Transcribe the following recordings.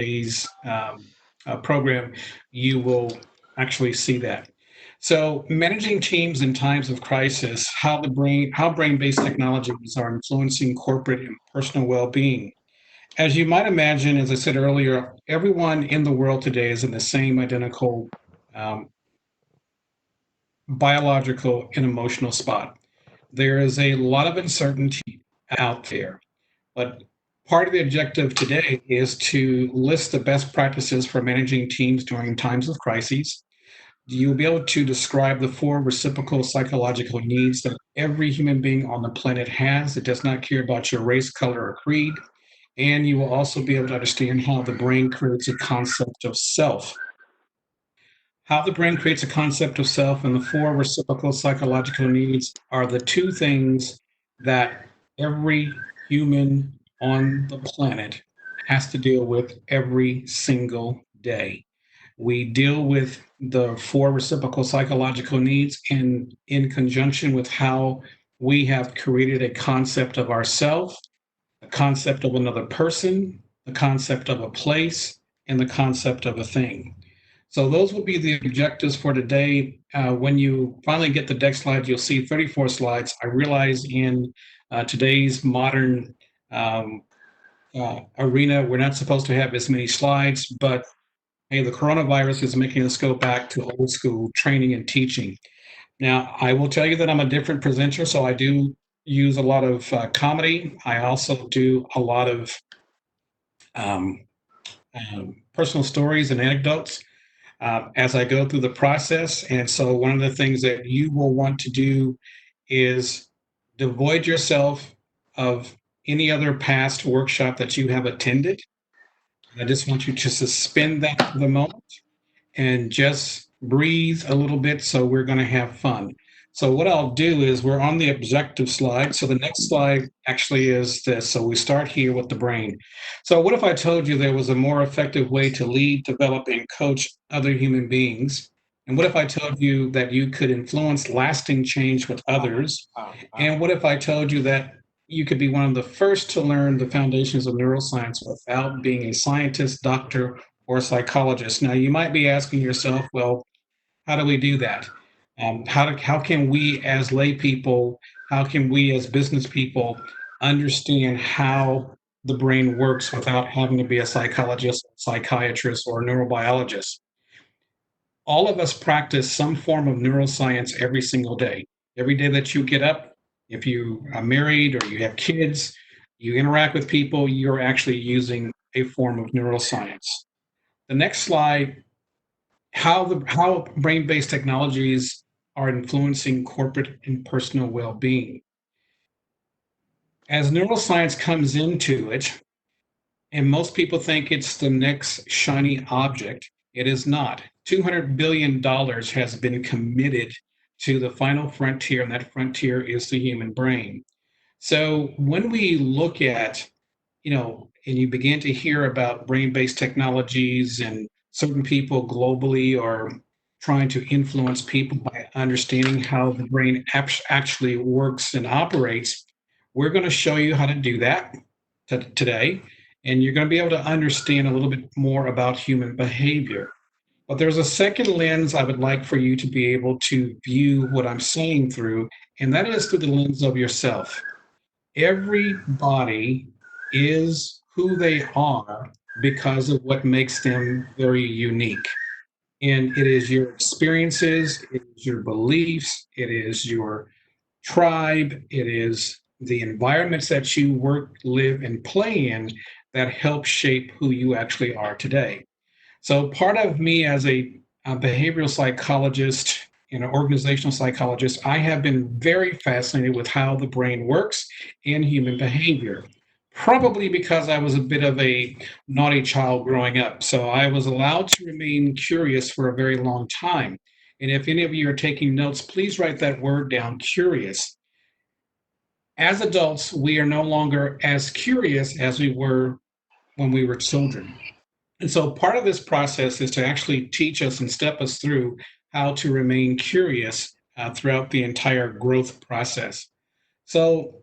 today's program, you will actually see that. So, managing teams in times of crisis, how brain-based technologies are influencing corporate and personal well-being. As you might imagine, as I said earlier, everyone in the world today is in the same identical um, biological and emotional spot. There is a lot of uncertainty out there, but part of the objective today is to list the best practices for managing teams during times of crises. You'll be able to describe the four reciprocal psychological needs that every human being on the planet has. It does not care about your race, color, or creed. And you will also be able to understand how the brain creates a concept of self. How the brain creates a concept of self and the four reciprocal psychological needs are the two things that every human on the planet has to deal with every single day. We deal with the four reciprocal psychological needs in conjunction with how we have created a concept of ourself, a concept of another person, the concept of a place, and the concept of a thing. So those will be the objectives for today. When you finally get the deck slides, you'll see 34 slides. I realize in today's modern um, arena, we're not supposed to have as many slides, but hey, the coronavirus is making us go back to old school training and teaching. Now, I will tell you that I'm a different presenter, so I do use a lot of comedy. I also do a lot of um, personal stories and anecdotes as I go through the process. And so, one of the things that you will want to do is devoid yourself of any other past workshop that you have attended. I just want you to suspend that for the moment and just breathe a little bit. So we're going to have fun. So what I'll do is we're on the objective slide. So the next slide actually is this. So we start here with the brain. So what if I told you there was a more effective way to lead, develop, and coach other human beings? And what if I told you that you could influence lasting change with others? And what if I told you that you could be one of the first to learn the foundations of neuroscience without being a scientist, doctor, or a psychologist? Now, you might be asking yourself, well, how do we do that? How can we as lay people, how can we as business people understand how the brain works without having to be a psychologist, psychiatrist, or a neurobiologist? All of us practice some form of neuroscience every single day. Every day that you get up, if you are married or you have kids, you interact with people, you're actually using a form of neuroscience. The next slide, how brain-based technologies are influencing corporate and personal well-being. As neuroscience comes into it, and most people think it's the next shiny object, it is not. $200 billion has been committed to the final frontier, and that frontier is the human brain. So when we look at, and you begin to hear about brain-based technologies and certain people globally are trying to influence people by understanding how the brain actually works and operates, we're going to show you how to do that today. And you're going to be able to understand a little bit more about human behavior. But there's a second lens I would like for you to be able to view what I'm saying through, and that is through the lens of yourself. Everybody is who they are because of what makes them very unique. And it is your experiences, it is your beliefs, it is your tribe, it is the environments that you work, live, and play in that help shape who you actually are today. So, part of me as a behavioral psychologist and an organizational psychologist, I have been very fascinated with how the brain works and human behavior. Probably because I was a bit of a naughty child growing up. So I was allowed to remain curious for a very long time. And if any of you are taking notes, please write that word down, curious. As adults, we are no longer as curious as we were when we were children. And so part of this process is to actually teach us and step us through how to remain curious throughout the entire growth process. So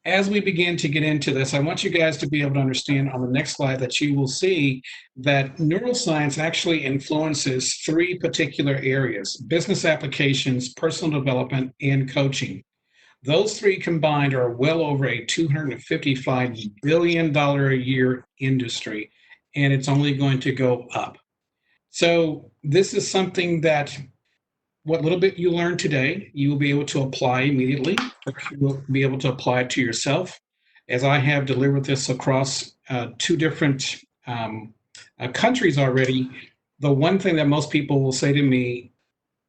as we begin to get into this, I want you guys to be able to understand on the next slide that you will see that neuroscience actually influences three particular areas: business applications, personal development, and coaching. Those three combined are well over a $255 billion a year industry, and it's only going to go up. So, this is something that what little bit you learn today, you will be able to apply immediately, but you will be able to apply it to yourself. As I have delivered this across two different countries already, the one thing that most people will say to me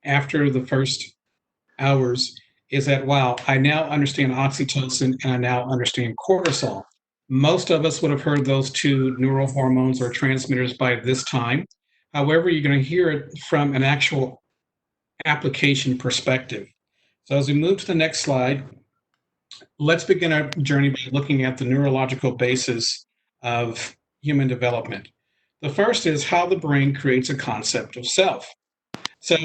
after the first hours is that, wow, I now understand oxytocin and I now understand cortisol. Most of us would have heard those two neurohormones or transmitters by this time. However, you're going to hear it from an actual application perspective. So as we move to the next slide, let's begin our journey by looking at the neurological basis of human development. The first is how the brain creates a concept of self. So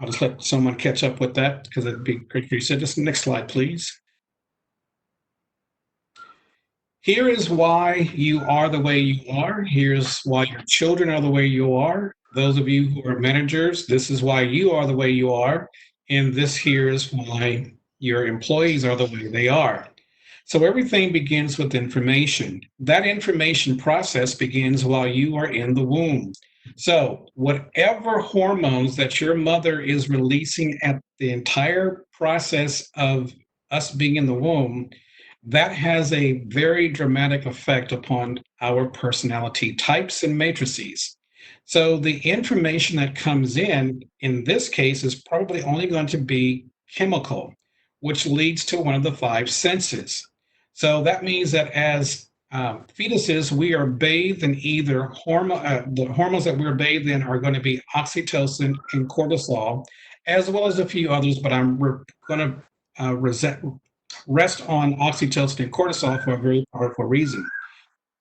I'll just let someone catch up with that because it'd be great if you said this. Next slide, please. Here is why you are the way you are. Here's why your children are the way you are. Those of you who are managers, this is why you are the way you are. And this here is why your employees are the way they are. So everything begins with information. That information process begins while you are in the womb. So whatever hormones that your mother is releasing at the entire process of us being in the womb, that has a very dramatic effect upon our personality types and matrices. So the information that comes in this case, is probably only going to be chemical, which leads to one of the five senses. So that means that as fetuses, we are bathed in either the hormones that we're bathed in are going to be oxytocin and cortisol, as well as a few others, but we're going to rest on oxytocin and cortisol for a very powerful reason.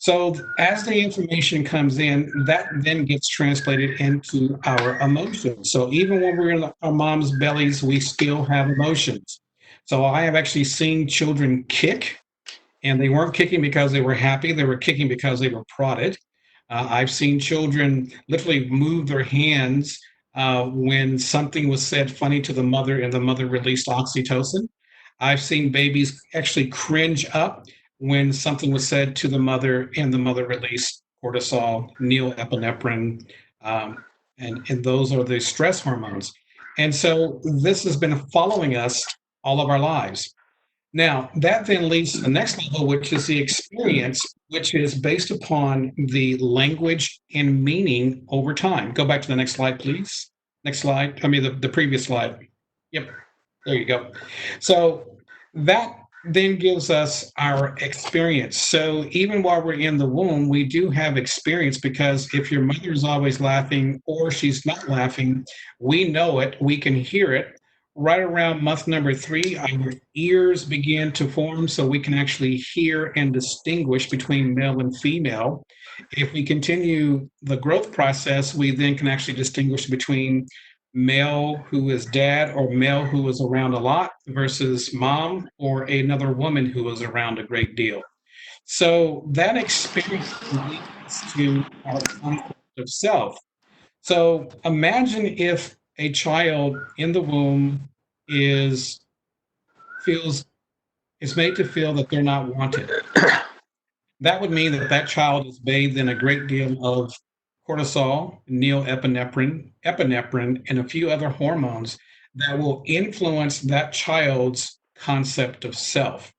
So as the information comes in, that then gets translated into our emotions. So even when we're in our mom's bellies, we still have emotions. So I have actually seen children kick, and they weren't kicking because they were happy. They were kicking because they were prodded. I've seen children literally move their hands when something was said funny to the mother and the mother released oxytocin. I've seen babies actually cringe up when something was said to the mother and the mother released cortisol, norepinephrine, and those are the stress hormones. And so this has been following us all of our lives. Now, that then leads to the next level, which is the experience, which is based upon the language and meaning over time. Go back to the next slide, please. Next slide. I mean, the previous slide. Yep. There you go. So that then gives us our experience. So even while we're in the womb, we do have experience, because if your mother is always laughing or she's not laughing, we know it, we can hear it. Right around month number 3, our ears begin to form so we can actually hear and distinguish between male and female. If we continue the growth process, we then can actually distinguish between male who is dad or male who is around a lot versus mom or another woman who is around a great deal. So that experience leads to our concept of self. So imagine if a child in the womb is feels is made to feel that they're not wanted. That would mean that that child is bathed in a great deal of cortisol, norepinephrine, epinephrine, and a few other hormones that will influence that child's concept of self.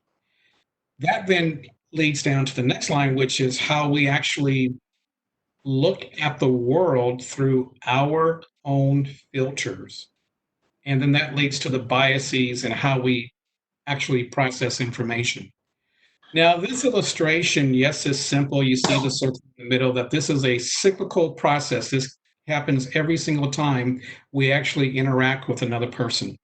That then leads down to the next line, which is how we actually look at the world through our own filters. And then that leads to the biases and how we actually process information. Now, this illustration, yes, is simple. You see the circle in the middle, that this is a cyclical process. This happens every single time we actually interact with another person.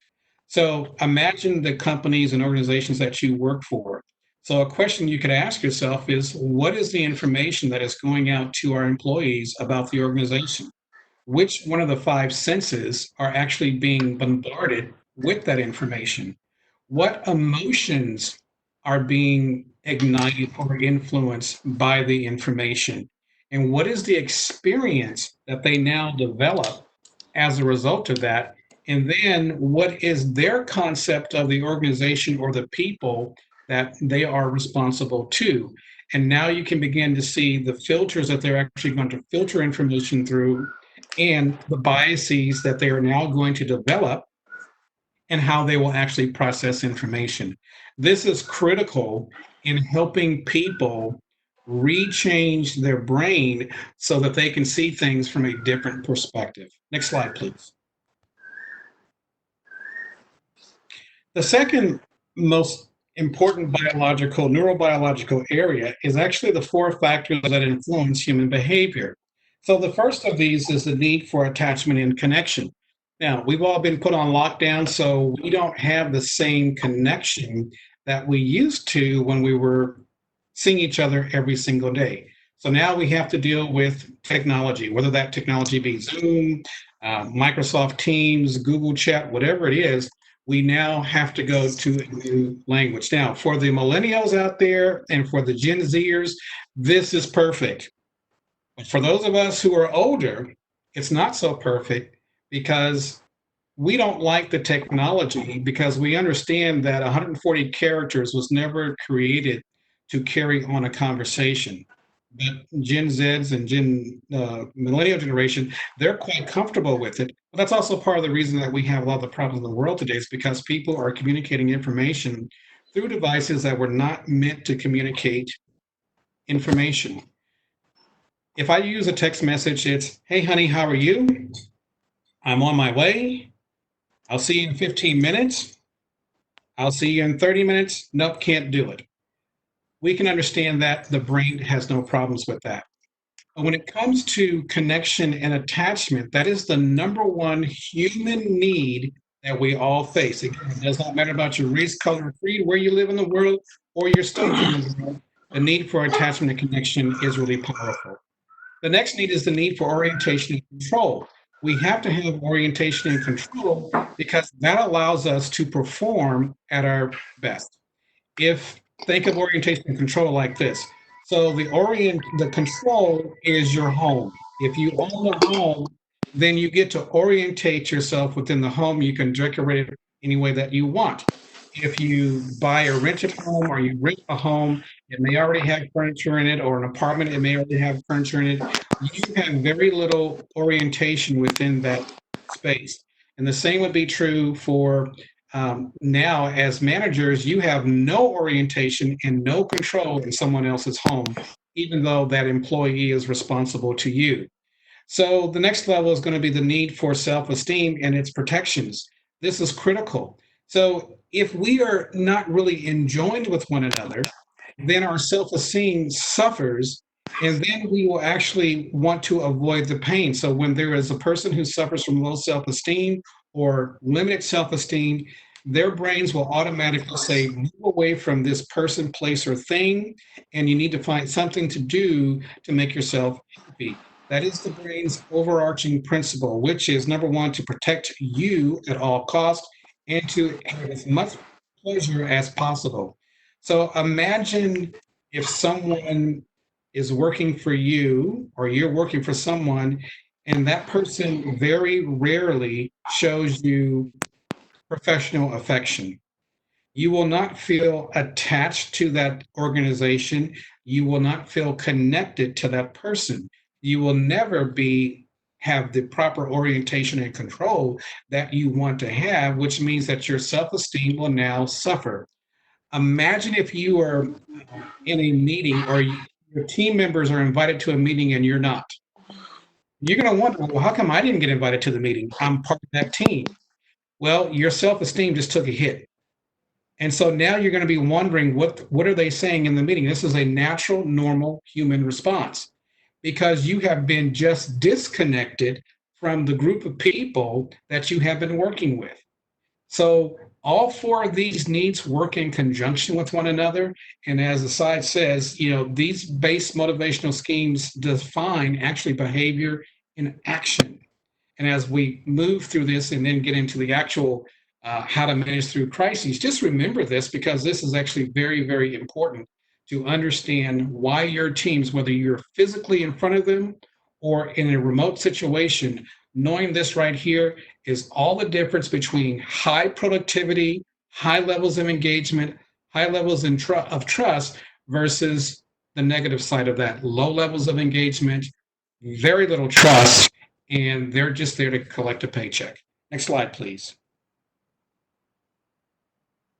So imagine the companies and organizations that you work for. So a question you could ask yourself is, what is the information that is going out to our employees about the organization? Which one of the five senses are actually being bombarded with that information? What emotions are being ignited or influenced by the information? And what is the experience that they now develop as a result of that? And then what is their concept of the organization or the people that they are responsible to? And now you can begin to see the filters that they're actually going to filter information through and the biases that they are now going to develop and how they will actually process information. This is critical in helping people rechange their brain so that they can see things from a different perspective. Next slide, please. The second most important neurobiological area is actually the four factors that influence human behavior. So the first of these is the need for attachment and connection. Now, we've all been put on lockdown, so we don't have the same connection that we used to when we were seeing each other every single day. So now we have to deal with technology, whether that technology be Zoom, Microsoft Teams, Google Chat, whatever it is. We now have to go to a new language. Now, for the millennials out there and for the Gen Zers, this is perfect. But for those of us who are older, it's not so perfect because we don't like the technology because we understand that 140 characters was never created to carry on a conversation. But Gen Zs and millennial generation, they're quite comfortable with it. But that's also part of the reason that we have a lot of the problems in the world today is because people are communicating information through devices that were not meant to communicate information. If I use a text message, it's, hey, honey, how are you? I'm on my way. I'll see you in 15 minutes. I'll see you in 30 minutes. Nope, can't do it. We can understand that the brain has no problems with that. But when it comes to connection and attachment, that is the number one human need that we all face. Again, it does not matter about your race, color, creed, where you live in the world, or your stage in the world. The need for attachment and connection is really powerful. The next need is the need for orientation and control. We have to have orientation and control because that allows us to perform at our best. Think of orientation and control like this. So the control is your home. If you own a home, then you get to orientate yourself within the home. You can decorate it any way that you want. If you buy a rented home or you rent a home, it may already have furniture in it, or an apartment, it may already have furniture in it. You have very little orientation within that space. And the same would be true for now, as managers, you have no orientation and no control in someone else's home, even though that employee is responsible to you. So the next level is going to be the need for self-esteem and its protections. This is critical. So if we are not really enjoined with one another, then our self-esteem suffers, and then we will actually want to avoid the pain. So when there is a person who suffers from low self-esteem or limited self-esteem, their brains will automatically say, move away from this person, place, or thing, and you need to find something to do to make yourself happy. That is the brain's overarching principle, which is number one, to protect you at all costs and to have as much pleasure as possible. So imagine if someone is working for you or you're working for someone, and that person very rarely shows you professional affection. You will not feel attached to that organization. You will not feel connected to that person. You will never have the proper orientation and control that you want to have, which means that your self-esteem will now suffer. Imagine if you are in a meeting or your team members are invited to a meeting and you're not. You're going to wonder, well, how come I didn't get invited to the meeting? I'm part of that team. Well, your self-esteem just took a hit. And so now you're going to be wondering what are they saying in the meeting? This is a natural, normal human response because you have been just disconnected from the group of people that you have been working with. So all four of these needs work in conjunction with one another. And as the slide says, these base motivational schemes define actually behavior in action. And as we move through this and then get into the actual how to manage through crises. Just remember this because this is actually very, very important to understand why your teams, whether you're physically in front of them or in a remote situation, knowing this right here is all the difference between high productivity, high levels of engagement, high levels of trust versus the negative side of that, low levels of engagement, very little trust, and they're just there to collect a paycheck. Next slide, please.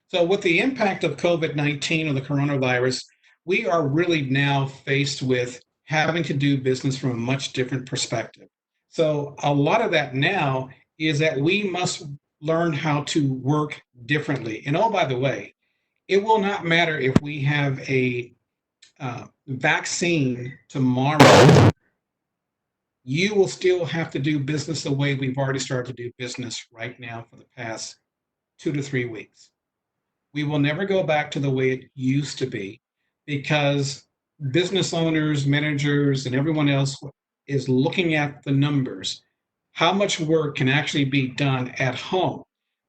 So, with the impact of COVID-19 or the coronavirus, we are really now faced with having to do business from a much different perspective. So, a lot of that now is that we must learn how to work differently. And oh, by the way, it will not matter if we have a vaccine tomorrow, you will still have to do business the way we've already started to do business right now for the past 2 to 3 weeks. We will never go back to the way it used to be because business owners, managers, and everyone else is looking at the numbers. How much work can actually be done at home?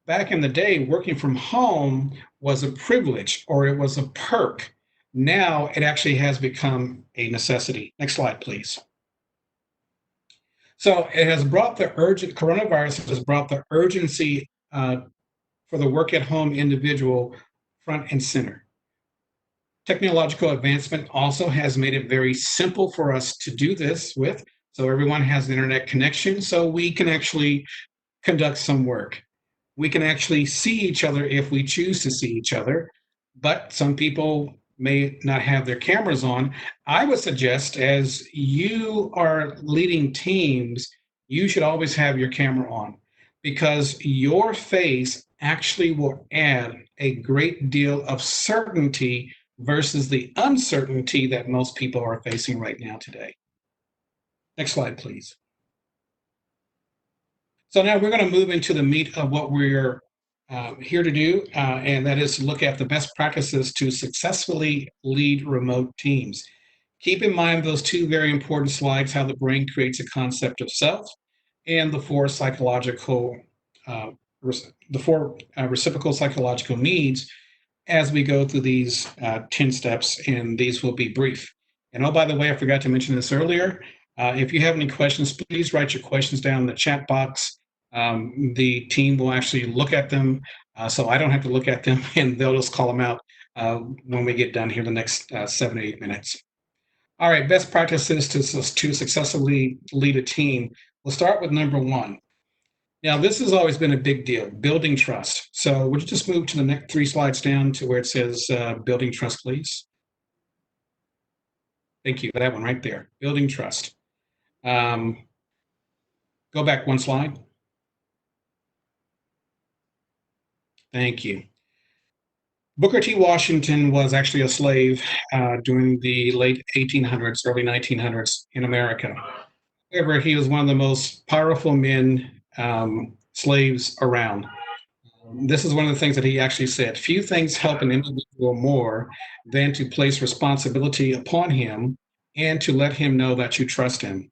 Back in the day, working from home was a privilege or it was a perk. Now it actually has become a necessity. Next slide, please. So it has brought the coronavirus has brought the urgency for the work at home individual front and center. Technological advancement also has made it very simple for us to do this with. So everyone has an internet connection, so we can actually conduct some work. We can actually see each other if we choose to see each other, but some people may not have their cameras on. I would suggest, as you are leading teams, you should always have your camera on because your face actually will add a great deal of certainty versus the uncertainty that most people are facing right now today. Next slide, please. So now we're going to move into the meat of what we're here to do, and that is to look at the best practices to successfully lead remote teams. Keep in mind those two very important slides, how the brain creates a concept of self and the four reciprocal psychological needs as we go through these 10 steps, and these will be brief. And oh, by the way, I forgot to mention this earlier. If you have any questions, please write your questions down in the chat box. The team will actually look at them, so I don't have to look at them, and they'll just call them out when we get done here in the next 7 to 8 minutes. All right, best practices to successfully lead a team. We'll start with number one. Now, this has always been a big deal, building trust. So would you just move to the next 3 slides down to where it says building trust, please? Thank you for that one right there, building trust. Go back 1 slide. Thank you. Booker T. Washington was actually a slave during the late 1800s, early 1900s in America. However, he was one of the most powerful men, slaves around. This is one of the things that he actually said. Few things help an individual more than to place responsibility upon him and to let him know that you trust him.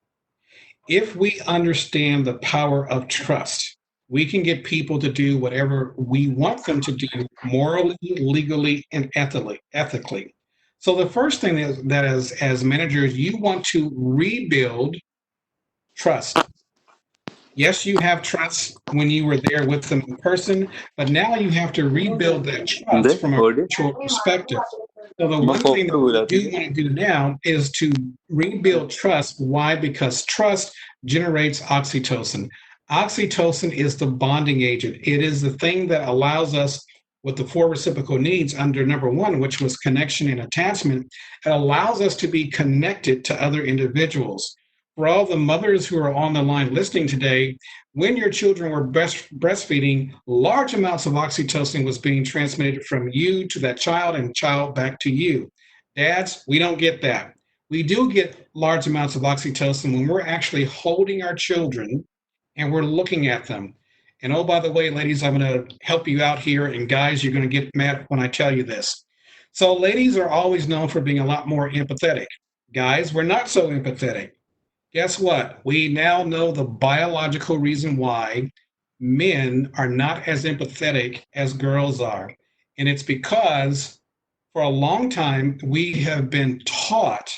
If we understand the power of trust, we can get people to do whatever we want them to do morally, legally, and ethically. So the first thing is that as managers, you want to rebuild trust. Yes, you have trust when you were there with them in person, but now you have to rebuild that trust from a virtual perspective. So the one thing that we do want to do now is to rebuild trust. Why? Because trust generates oxytocin. Oxytocin is the bonding agent. It is the thing that allows us with the 4 reciprocal needs under number 1, which was connection and attachment. It allows us to be connected to other individuals. For all the mothers who are on the line listening today, when your children were breastfeeding, large amounts of oxytocin was being transmitted from you to that child and child back to you. Dads, we don't get that. We do get large amounts of oxytocin when we're actually holding our children and we're looking at them. And oh, by the way, ladies, I'm going to help you out here. And guys, you're going to get mad when I tell you this. So ladies are always known for being a lot more empathetic. Guys, we're not so empathetic. Guess what? We now know the biological reason why men are not as empathetic as girls are. And it's because for a long time we have been taught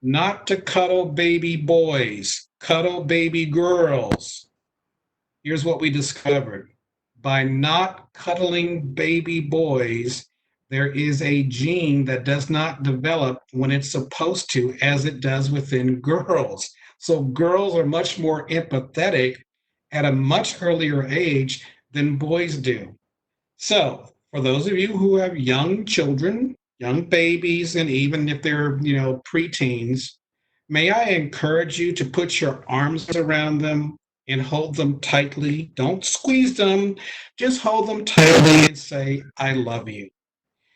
not to cuddle baby boys, cuddle baby girls. Here's what we discovered: by not cuddling baby boys, there is a gene that does not develop when it's supposed to, as it does within girls. So girls are much more empathetic at a much earlier age than boys do. So, for those of you who have young children, young babies, and even if they're, preteens, may I encourage you to put your arms around them and hold them tightly. Don't squeeze them, just hold them tightly and say, I love you.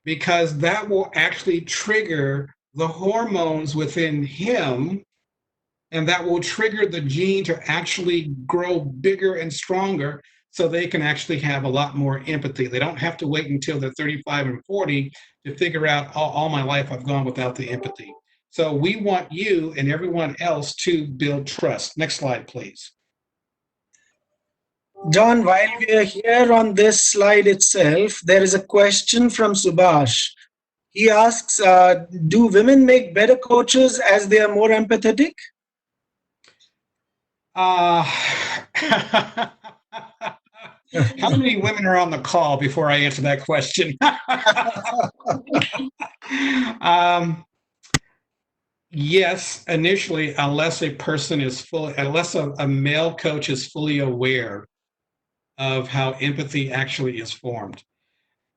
Because that will actually trigger the hormones within him, and that will trigger the gene to actually grow bigger and stronger so they can actually have a lot more empathy. They don't have to wait until they're 35 and 40 to figure out, all my life I've gone without the empathy. So we want you and everyone else to build trust. Next slide, please. John, while we are here on this slide itself, there is a question from Subhash. He asks, do women make better coaches as they are more empathetic? How many women are on the call before I answer that question? Yes, initially, unless a male coach is fully aware of how empathy actually is formed.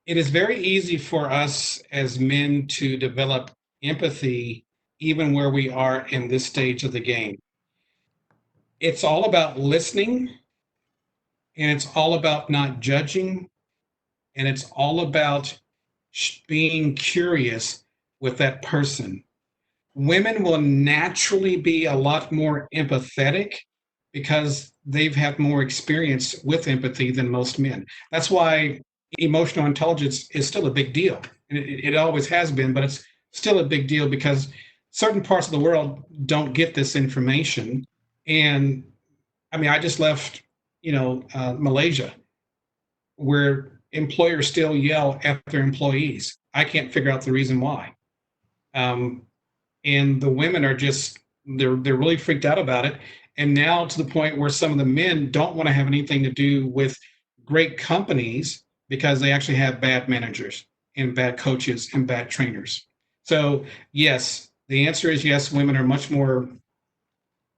It is very easy for us as men to develop empathy even where we are in this stage of the game. It's all about listening, and it's all about not judging, and it's all about being curious with that person. Women will naturally be a lot more empathetic because they've had more experience with empathy than most men. That's why emotional intelligence is still a big deal. It always has been, but it's still a big deal because certain parts of the world don't get this information. And I mean, I just left, Malaysia, where employers still yell at their employees. I can't figure out the reason why. And the women are just they're really freaked out about it, and now to the point where some of the men don't want to have anything to do with great companies because they actually have bad managers and bad coaches and bad trainers. So yes, the answer is yes. Women are much more.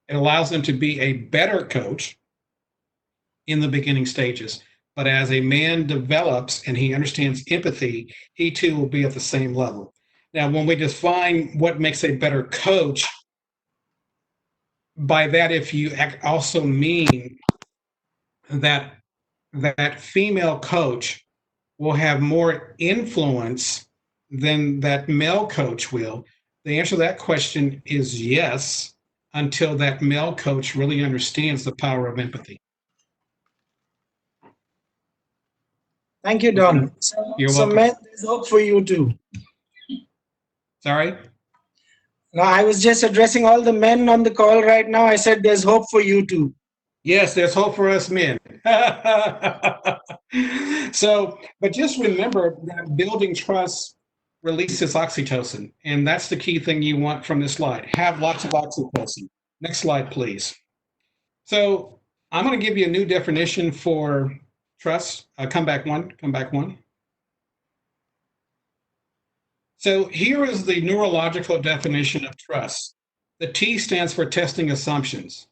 It allows them to be a better coach in the beginning stages, but as a man develops and he understands empathy, he too will be at the same level. Now, when we define what makes a better coach, by that, if you also mean that that female coach will have more influence than that male coach will, the answer to that question is yes, until that male coach really understands the power of empathy. Thank you, Don. You're so welcome. men, there's hope for you too. Sorry? No, I was just addressing all the men on the call right now. I said there's hope for you too. Yes, there's hope for us men. So, but just remember that building trust releases oxytocin, and that's the key thing you want from this slide. Have lots of oxytocin. Next slide, please. So, I'm going to give you a new definition for trust. Come back one. So, here is the neurological definition of trust. The T stands for testing assumptions.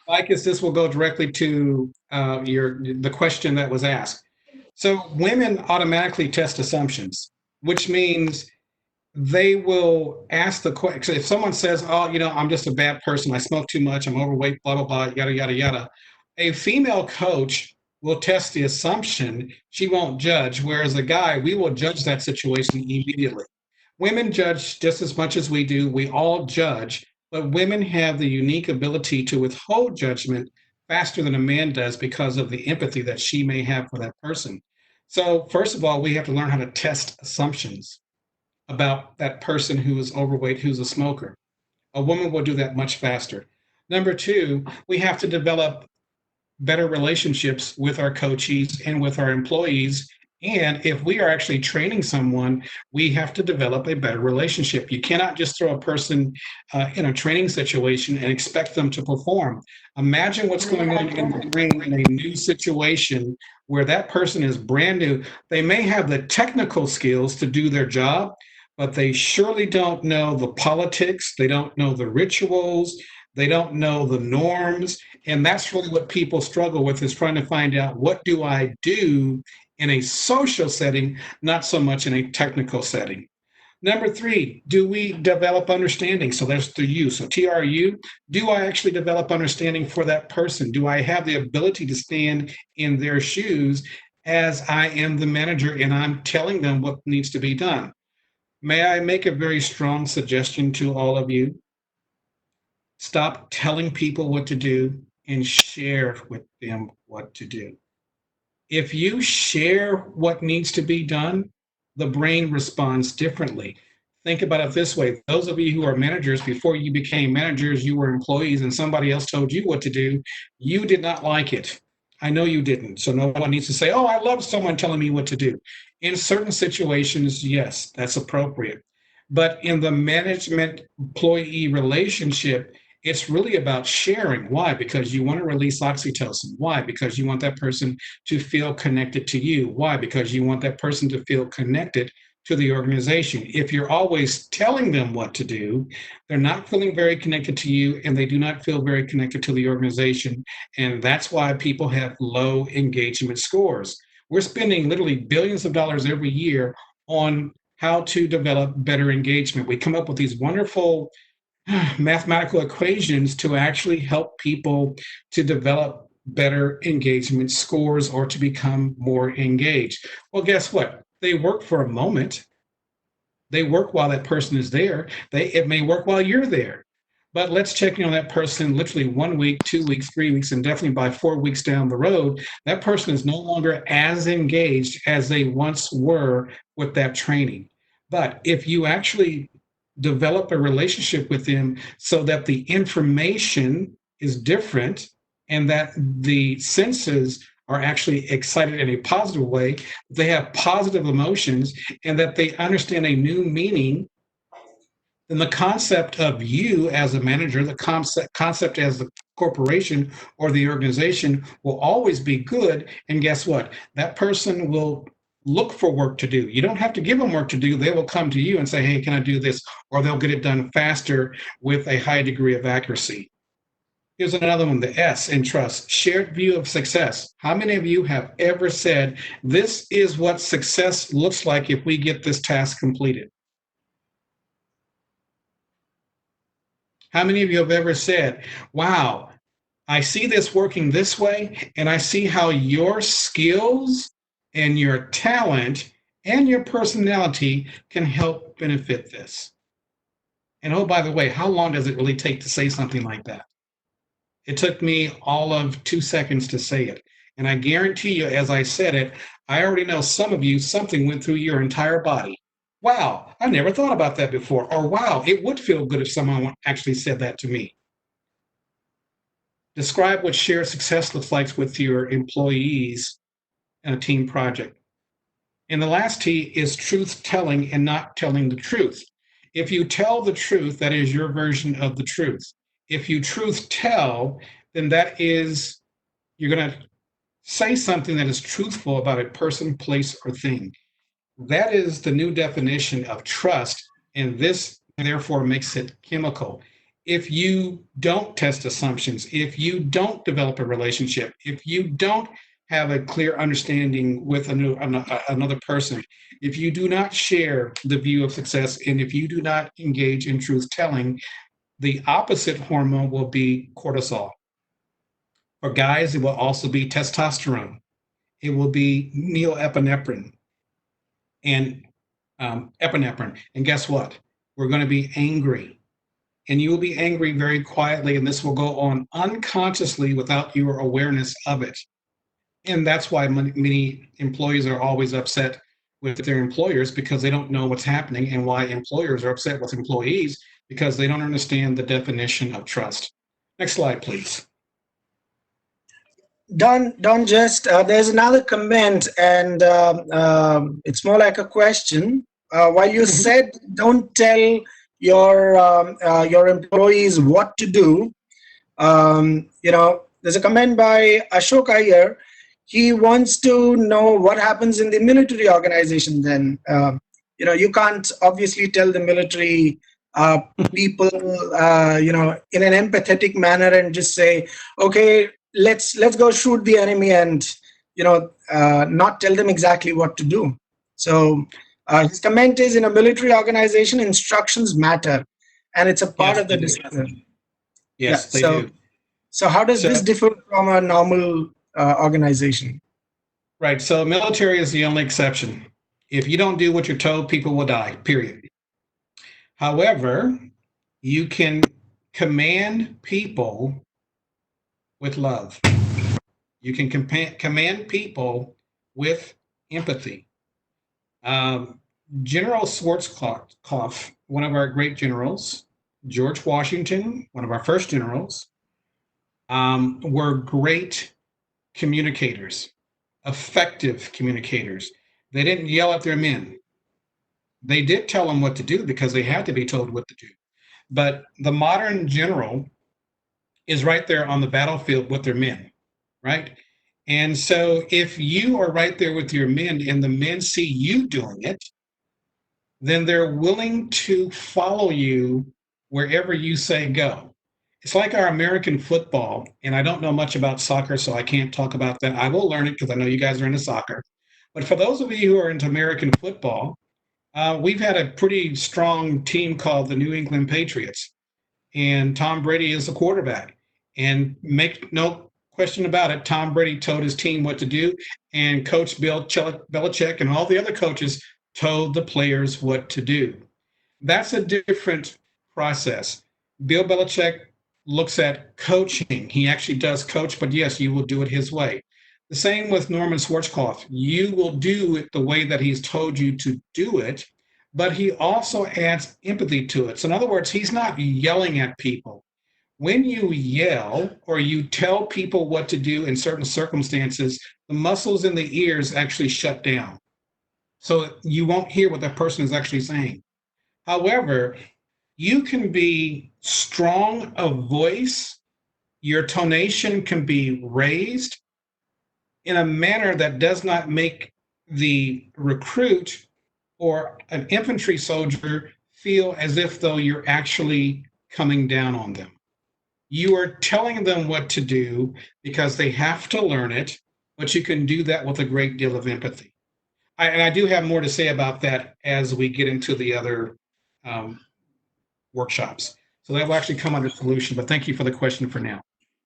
Vicus, this will go directly to the question that was asked. So women automatically test assumptions, which means they will ask the question. If someone says, "Oh, I'm just a bad person. I smoke too much. I'm overweight. Blah blah blah. Yada yada yada," a female coach will test the assumption. She won't judge. Whereas a guy, we will judge that situation immediately. Women judge just as much as we do. We all judge, but women have the unique ability to withhold judgment faster than a man does because of the empathy that she may have for that person. So, first of all, we have to learn how to test assumptions about that person who is overweight, who's a smoker. A woman will do that much faster. Number two, we have to develop better relationships with our coachees and with our employees. And if we are actually training someone, we have to develop a better relationship. You cannot just throw a person in a training situation and expect them to perform. Imagine what's going on in the brain in a new situation where that person is brand new. They may have the technical skills to do their job, but they surely don't know the politics. They don't know the rituals. They don't know the norms. And that's really what people struggle with, is trying to find out, what do I do in a social setting, not so much in a technical setting. Number three, do we develop understanding? So there's the U. So TRU, do I actually develop understanding for that person? Do I have the ability to stand in their shoes as I am the manager and I'm telling them what needs to be done? May I make a very strong suggestion to all of you? Stop telling people what to do and share with them what to do. If you share what needs to be done, the brain responds differently. Think about it this way. Those of you who are managers, before you became managers, you were employees and somebody else told you what to do. You did not like it. I know you didn't. So no one needs to say, oh, I love someone telling me what to do. In certain situations, yes, that's appropriate. But in the management employee relationship, it's really about sharing. Why? Because you want to release oxytocin. Why? Because you want that person to feel connected to you. Why? Because you want that person to feel connected to the organization. If you're always telling them what to do, they're not feeling very connected to you and they do not feel very connected to the organization. And that's why people have low engagement scores. We're spending literally billions of dollars every year on how to develop better engagement. We come up with these wonderful mathematical equations to actually help people to develop better engagement scores or to become more engaged. Well, guess what? They work for a moment. They work while that person is there. It may work while you're there. But let's check in on that person literally 1 week, 2 weeks, 3 weeks, and definitely by 4 weeks down the road, that person is no longer as engaged as they once were with that training. But if you actually develop a relationship with them so that the information is different and that the senses are actually excited in a positive way, they have positive emotions, and that they understand a new meaning, then the concept of you as a manager, the concept as the corporation or the organization will always be good. And guess what? That person will look for work to do. You don't have to give them work to do. They will come to you and say, hey, can I do this? Or they'll get it done faster with a high degree of accuracy. Here's another one, the S in trust, shared view of success. How many of you have ever said, this is what success looks like if we get this task completed? How many of you have ever said, wow, I see this working this way, and I see how your skills and your talent and your personality can help benefit this? And oh, by the way, how long does it really take to say something like that? It took me all of 2 seconds to say it. And I guarantee you, as I said it, I already know some of you, something went through your entire body. Wow, I never thought about that before. Or wow, it would feel good if someone actually said that to me. Describe what shared success looks like with your employees in a team project. And the last T is truth telling and not telling the truth. If you tell the truth, that is your version of the truth. If you truth tell, then that is, you're going to say something that is truthful about a person, place, or thing. That is the new definition of trust, and this therefore makes it chemical. If you don't test assumptions, if you don't develop a relationship, if you don't have a clear understanding with another person, if you do not share the view of success, and if you do not engage in truth telling, the opposite hormone will be cortisol. For guys, it will also be testosterone. It will be neoepinephrine and epinephrine. And guess what? We're going to be angry. And you will be angry very quietly, and this will go on unconsciously without your awareness of it. And that's why many employees are always upset with their employers, because they don't know what's happening, and why employers are upset with employees because they don't understand the definition of trust. Next slide, please. Don't just. There's another comment, and it's more like a question. While you Mhm. said don't tell your employees what to do, there's a comment by Ashok Iyer. He wants to know what happens in the military organization. Then, you can't obviously tell the military people, in an empathetic manner and just say, "Okay, let's go shoot the enemy," and not tell them exactly what to do. So, his comment is, in a military organization, instructions matter, and it's a part Yes, of they the do. discipline. Yeah. Yes, they do. So how does this So, differ from a normal organization? right. So, military is the only exception. If you don't do what you're told, people will die, period. However, you can command people with love. You can command people with empathy. Um, General Schwarzkopf, one of our great generals, George Washington, one of our first generals, were great communicators, effective communicators. They didn't yell at their men. They did tell them what to do because they had to be told what to do. But the modern general is right there on the battlefield with their men, right? And so if you are right there with your men and the men see you doing it, then they're willing to follow you wherever you say go. It's like our American football, and I don't know much about soccer, so I can't talk about that. I will learn it because I know you guys are into soccer. But for those of you who are into American football, we've had a pretty strong team called the New England Patriots, and Tom Brady is the quarterback. And make no question about it, Tom Brady told his team what to do, and Coach Bill Belichick and all the other coaches told the players what to do. That's a different process. Bill Belichick looks at coaching. He actually does coach, but yes, you will do it his way. The same with Norman Schwarzkopf. You will do it the way that he's told you to do it, but he also adds empathy to it. So, in other words, he's not yelling at people. When you yell or you tell people what to do in certain circumstances, the muscles in the ears actually shut down. So you won't hear what that person is actually saying. However, you can be strong of voice, your tonation can be raised in a manner that does not make the recruit or an infantry soldier feel as if though you're actually coming down on them. You are telling them what to do because they have to learn it, but you can do that with a great deal of empathy. And I do have more to say about that as we get into the other um, workshops. So that will actually come under solution. But thank you for the question for now.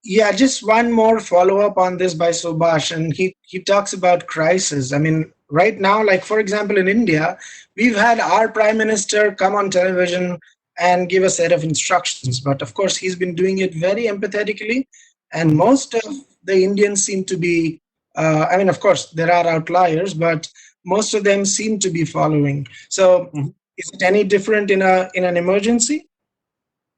Yeah, just one more follow up on this by Subhash, and he talks about crisis. I mean, right now, like for example, in India, we've had our prime minister come on television and give a set of instructions, but of course, he's been doing it very empathetically, and Mhm. most of the Indians seem to be. I mean, of course, there are outliers, but most of them seem to be following. So, Mhm. is it any different in an emergency?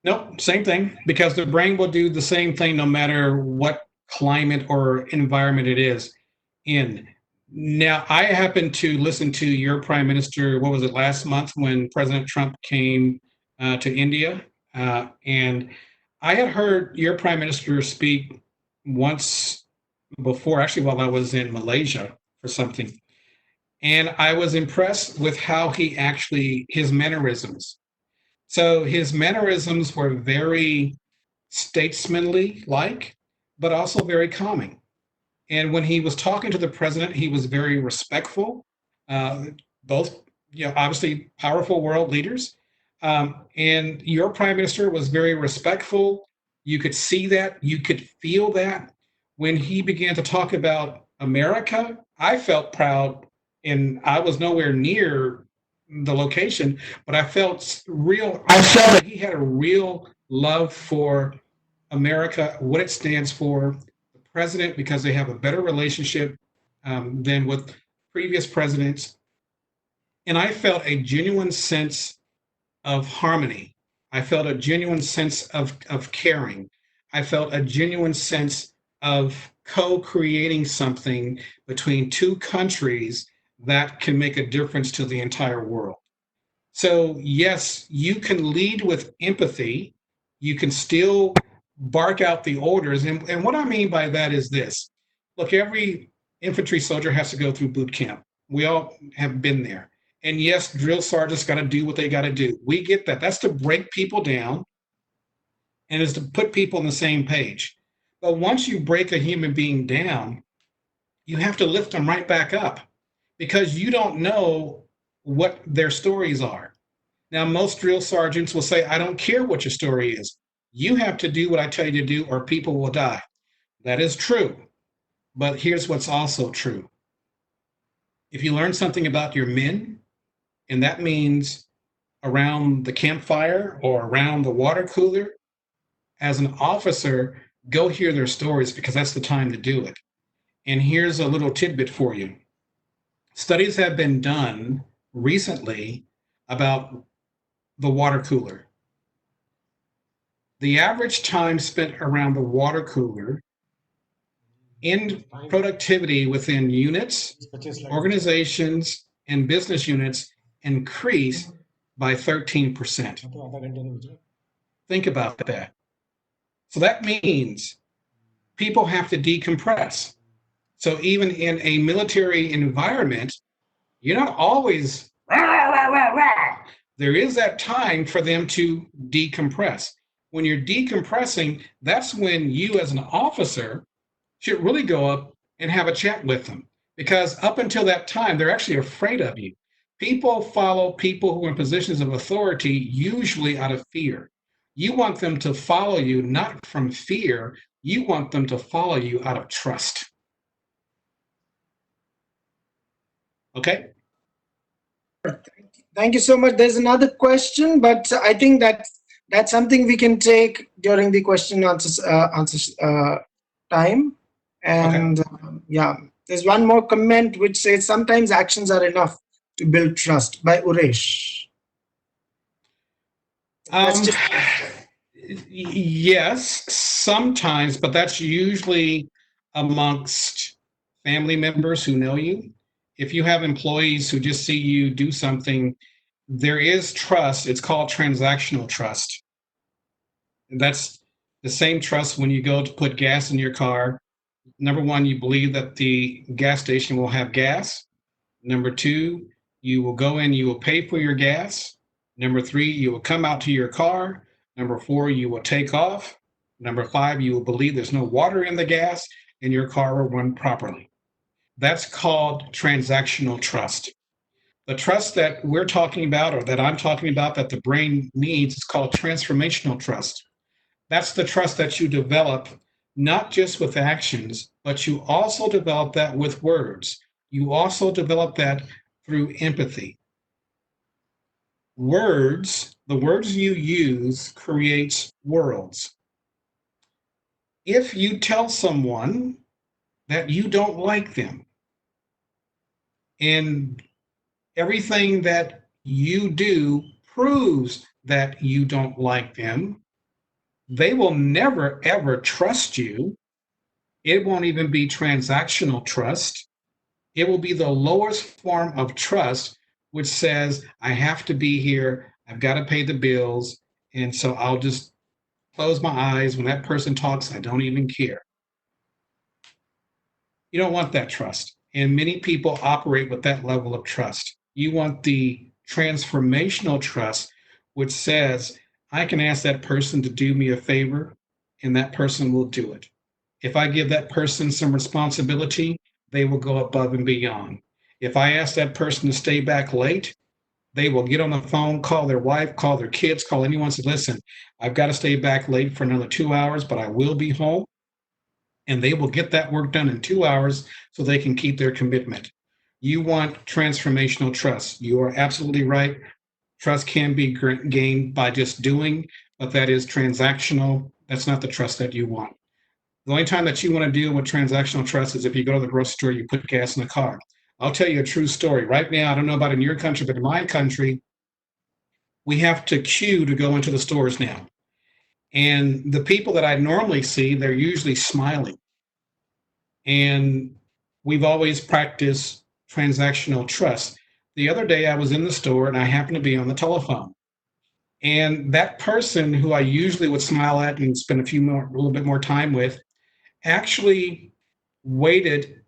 Nope, same thing, because the brain will do the same thing no matter what climate or environment it is in. Now, I happened to listen to your prime minister, what was it, last month when President Trump came to India? And I had heard your prime minister speak once before, actually, while I was in Malaysia for something. And I was impressed with how he actually, his mannerisms. So his mannerisms were very statesmanly like, but also very calming. And when he was talking to the president, he was very respectful. Uh, both, obviously powerful world leaders. And your prime minister was very respectful. You could see that. You could feel that. When he began to talk about America, I felt proud, and I was nowhere near the location, but I felt real. I felt that he had a real love for America, what it stands for, the president, because they have a better relationship than with previous presidents. And I felt a genuine sense of harmony. I felt a genuine sense of caring. I felt a genuine sense of co-creating something between two countries that can make a difference to the entire world. So, yes, you can lead with empathy. You can still bark out the orders. And what I mean by that is this: look, every infantry soldier has to go through boot camp. We all have been there. And yes, drill sergeants got to do what they got to do. We get that. That's to break people down and is to put people on the same page. But once you break a human being down, you have to lift them right back up because you don't know what their stories are. Now, most drill sergeants will say, I don't care what your story is. You have to do what I tell you to do, or people will die. That is true. But here's what's also true. If you learn something about your men, and that means around the campfire or around the water cooler, as an officer, go hear their stories because that's the time to do it. And here's a little tidbit for you. Studies have been done recently about the water cooler. The average time spent around the water cooler in productivity within units, organizations, and business units increased by 13%. Think about that. So that means people have to decompress. So even in a military environment, you're not always rah, rah, rah, rah. There is that time for them to decompress. When you're decompressing, that's when you as an officer should really go up and have a chat with them. Because up until that time, they're actually afraid of you. People follow people who are in positions of authority, usually out of fear. You want them to follow you not from fear, you want them to follow you out of trust. Okay? Thank you so much. There's another question, but I think that's something we can take during the question answers time. And yeah, there's one more comment which says sometimes actions are enough to build trust, by Uresh. Yes, sometimes, but that's usually amongst family members who know you. If you have employees who just see you do something, there is trust. It's called transactional trust. And that's the same trust when you go to put gas in your car. Number one, you believe that the gas station will have gas. Number two, you will go in, you will pay for your gas. Number three, you will come out to your car. Number four, you will take off. Number five, you will believe there's no water in the gas and your car will run properly. That's called transactional trust. The trust that we're talking about, or that I'm talking about, that the brain needs, is called transformational trust. That's the trust that you develop not just with actions, but you also develop that with words. You also develop that through empathy. Words, the words you use, creates worlds. If you tell someone that you don't like them and everything that you do proves that you don't like them, they will never, ever trust you. It won't even be transactional trust. It will be the lowest form of trust, which says, I have to be here. I've got to pay the bills. And so I'll just close my eyes. When that person talks, I don't even care. You don't want that trust. And many people operate with that level of trust. You want the transformational trust, which says, I can ask that person to do me a favor, and that person will do it. If I give that person some responsibility, they will go above and beyond. If I ask that person to stay back late, they will get on the phone, call their wife, call their kids, call anyone, say, listen, I've got to stay back late for another 2 hours, but I will be home. And they will get that work done in 2 hours so they can keep their commitment. You want transformational trust. You are absolutely right. Trust can be gained by just doing, but that is transactional. That's not the trust that you want. The only time that you want to deal with transactional trust is if you go to the grocery store, you put gas in the car. I'll tell you a true story. Right now, I don't know about in your country, but in my country, we have to queue to go into the stores now. And the people that I normally see, they're usually smiling. And we've always practiced transactional trust. The other day I was in the store and I happened to be on the telephone. And that person who I usually would smile at and spend a little bit more time with actually waited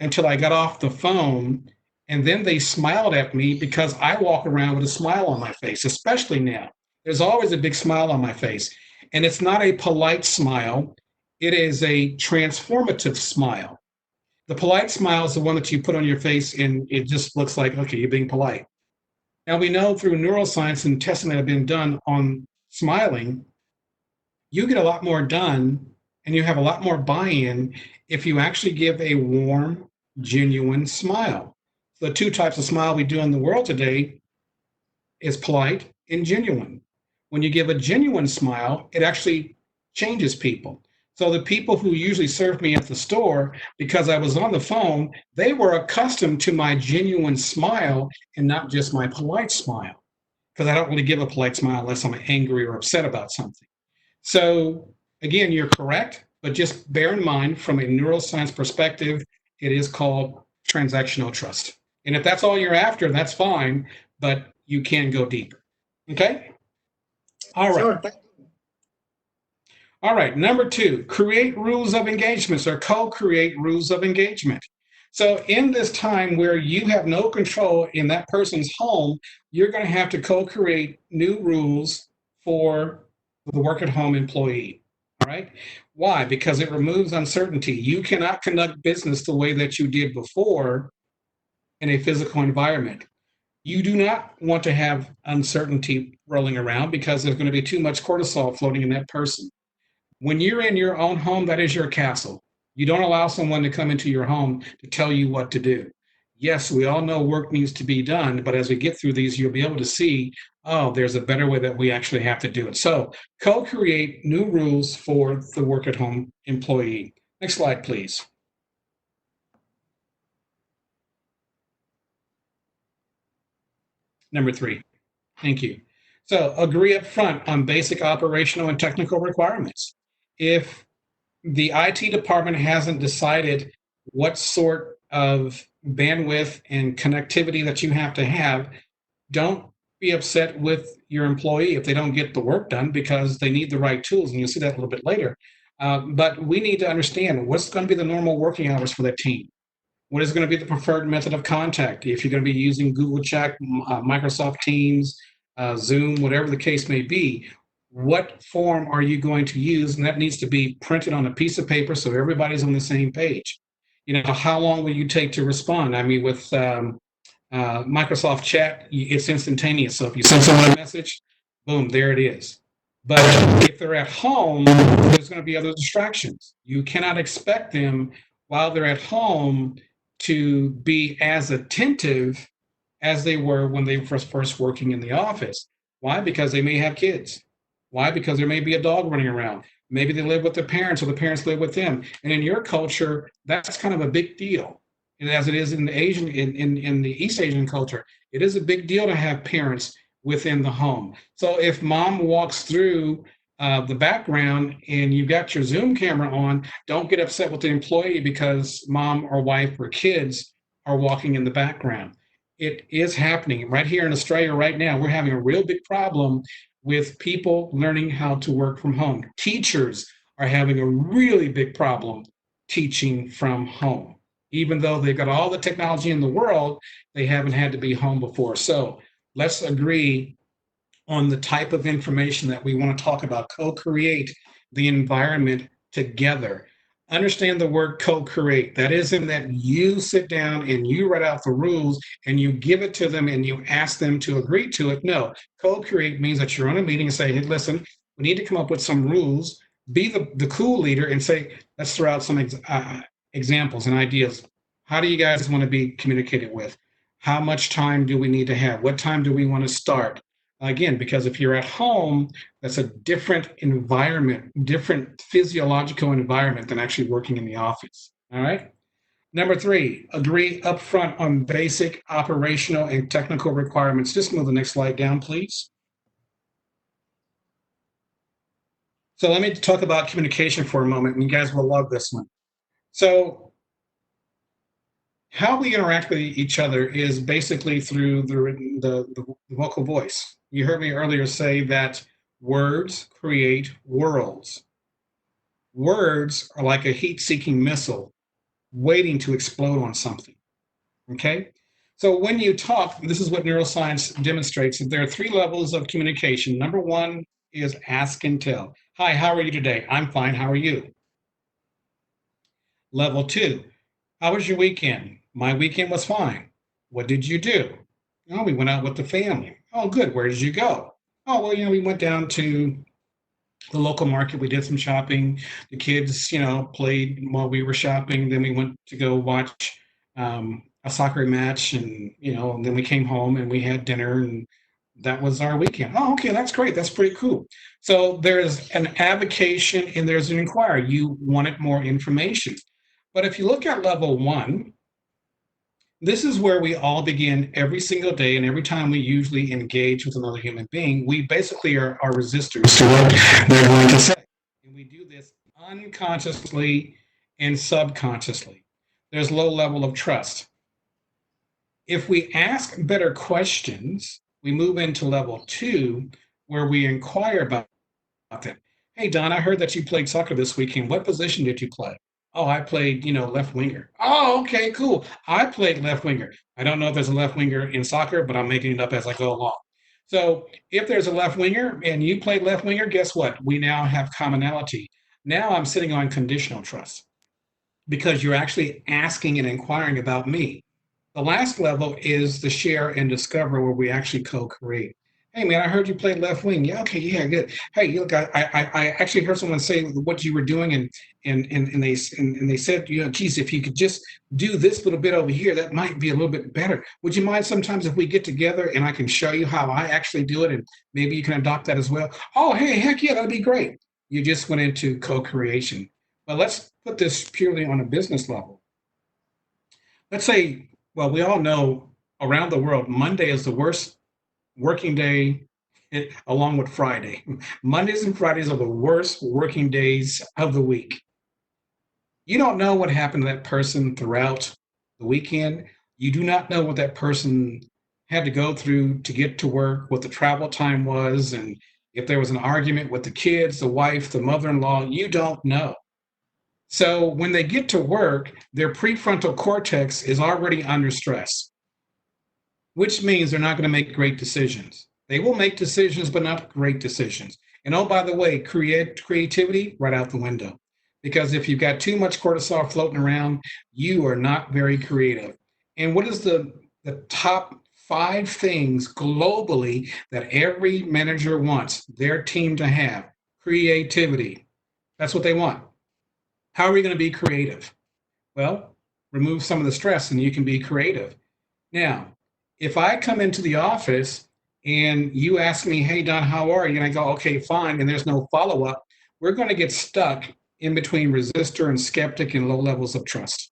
until I got off the phone, and then they smiled at me because I walk around with a smile on my face, especially now. There's always a big smile on my face. And it's not a polite smile, it is a transformative smile. The polite smile is the one that you put on your face and it just looks like, okay, you're being polite. Now, we know through neuroscience and testing that have been done on smiling, you get a lot more done and you have a lot more buy-in if you actually give a warm, genuine smile. The two types of smile we do in the world today is polite and genuine. When you give a genuine smile, it actually changes people. So the people who usually served me at the store, because I was on the phone, they were accustomed to my genuine smile and not just my polite smile. Because I don't really give a polite smile unless I'm angry or upset about something. So again, you're correct, but just bear in mind from a neuroscience perspective, it is called transactional trust. And if that's all you're after, that's fine, but you can go deeper. Okay? All right. Sure. All right. Number 2, create rules of engagements or co-create rules of engagement. So in this time where you have no control in that person's home, you're going to have to co-create new rules for the work at home employee. All right. Why? Because it removes uncertainty. You cannot conduct business the way that you did before in a physical environment. You do not want to have uncertainty rolling around because there's going to be too much cortisol floating in that person. When you're in your own home, that is your castle. You don't allow someone to come into your home to tell you what to do. Yes, we all know work needs to be done, but as we get through these, you'll be able to see, oh, there's a better way that we actually have to do it. So co-create new rules for the work at home employee. Next slide, please. Number 3. Thank you. So agree up front on basic operational and technical requirements. If the IT department hasn't decided what sort of bandwidth and connectivity that you have to have, don't be upset with your employee if they don't get the work done because they need the right tools. And you'll see that a little bit later. But we need to understand what's going to be the normal working hours for that team. What is going to be the preferred method of contact? If you're going to be using Google Chat, Microsoft Teams, Zoom, whatever the case may be, what form are you going to use? And that needs to be printed on a piece of paper so everybody's on the same page. You know, how long will you take to respond? I mean, with Microsoft Chat, it's instantaneous. So if you send someone a message, boom, there it is. But if they're at home, there's going to be other distractions. You cannot expect them while they're at home to be as attentive as they were when they were first working in the office. Why? Because they may have kids. Why? Because there may be a dog running around. Maybe they live with their parents or the parents live with them. And in your culture, that's kind of a big deal. And as it is in the Asian, in the East Asian culture, it is a big deal to have parents within the home. So if mom walks through the background and you've got your Zoom camera on, don't get upset with the employee because mom or wife or kids are walking in the background. It is happening right here in Australia right now. We're having a real big problem with people learning how to work from home. Teachers are having a really big problem teaching from home. Even though they've got all the technology in the world, they haven't had to be home before. So let's agree on the type of information that we want to talk about, co-create the environment together. Understand the word co-create. That isn't that you sit down and you write out the rules and you give it to them and you ask them to agree to it. No, co-create means that you're on a meeting and say, hey, listen, we need to come up with some rules. Be the cool leader and say, let's throw out some examples and ideas. How do you guys want to be communicated with? How much time do we need to have? What time do we want to start? Again, because if you're at home, that's a different environment, different physiological environment than actually working in the office. All right. Number 3, agree upfront on basic operational and technical requirements. Just move the next slide down, please. So let me talk about communication for a moment, and you guys will love this one. So How we interact with each other is basically through the vocal voice. You heard me earlier say that words create worlds. Words are like a heat-seeking missile waiting to explode on something. Okay? So when you talk, this is what neuroscience demonstrates, that there are three levels of communication. Number one is ask and tell. Hi, how are you today? I'm fine. How are you? Level two, how was your weekend? My weekend was fine. What did you do? Oh, we went out with the family. Oh, good. Where did you go? Oh, well, we went down to the local market. We did some shopping. The kids, played while we were shopping. Then we went to go watch a soccer match, and then we came home and we had dinner, and that was our weekend. Oh, okay, that's great. That's pretty cool. So there's an avocation and there's an inquiry. You wanted more information. But if you look at level one, this is where we all begin every single day, and every time we usually engage with another human being, we basically are resistors to what they're going to say. And we do this unconsciously and subconsciously. There's low level of trust. If we ask better questions, we move into level two, where we inquire about them. Hey, Don, I heard that you played soccer this weekend. What position did you play? Oh, I played, left winger. Oh, okay, cool. I played left winger. I don't know if there's a left winger in soccer, but I'm making it up as I go along. So if there's a left winger and you played left winger, guess what? We now have commonality. Now I'm sitting on conditional trust because you're actually asking and inquiring about me. The last level is the share and discover, where we actually co-create. Hey man, I heard you played left wing. Yeah, okay, yeah, good. Hey, look, I actually heard someone say what you were doing, and they said, geez, if you could just do this little bit over here, that might be a little bit better. Would you mind sometimes if we get together and I can show you how I actually do it, and maybe you can adopt that as well? Oh, hey, heck yeah, that'd be great. You just went into co-creation. But let's put this purely on a business level. Let's say, well, we all know around the world, Monday is the worst working day, along with Friday. Mondays and Fridays are the worst working days of the week. You don't know what happened to that person throughout the weekend. You do not know what that person had to go through to get to work, what the travel time was, and if there was an argument with the kids, the wife, the mother-in-law. You don't know. So when they get to work, their prefrontal cortex is already under stress, which means they're not going to make great decisions. They will make decisions, but not great decisions. And oh, by the way, creativity right out the window. Because if you've got too much cortisol floating around, you are not very creative. And what is the top 5 things globally that every manager wants their team to have? Creativity. That's what they want. How are we going to be creative? Well, remove some of the stress and you can be creative. Now, if I come into the office and you ask me, hey, Don, how are you? And I go, okay, fine, and there's no follow-up, we're going to get stuck in between resistor and skeptic and low levels of trust.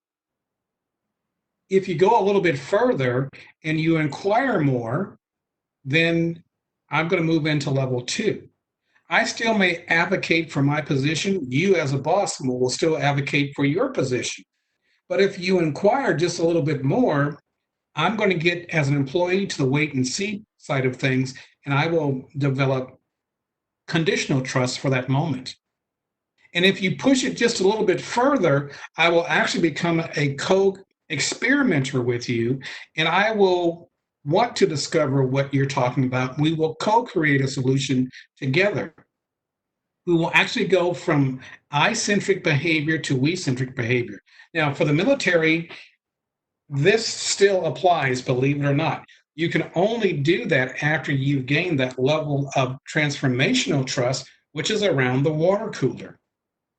If you go a little bit further and you inquire more, then I'm going to move into level 2. I still may advocate for my position. You as a boss will still advocate for your position. But if you inquire just a little bit more, I'm going to get, as an employee, to the wait and see side of things, and I will develop conditional trust for that moment. And if you push it just a little bit further, I will actually become a co-experimenter with you, and I will want to discover what you're talking about. We will co-create a solution together. We will actually go from I-centric behavior to we-centric behavior. Now, for the military, this still applies, believe it or not. You can only do that after you've gained that level of transformational trust, which is around the water cooler.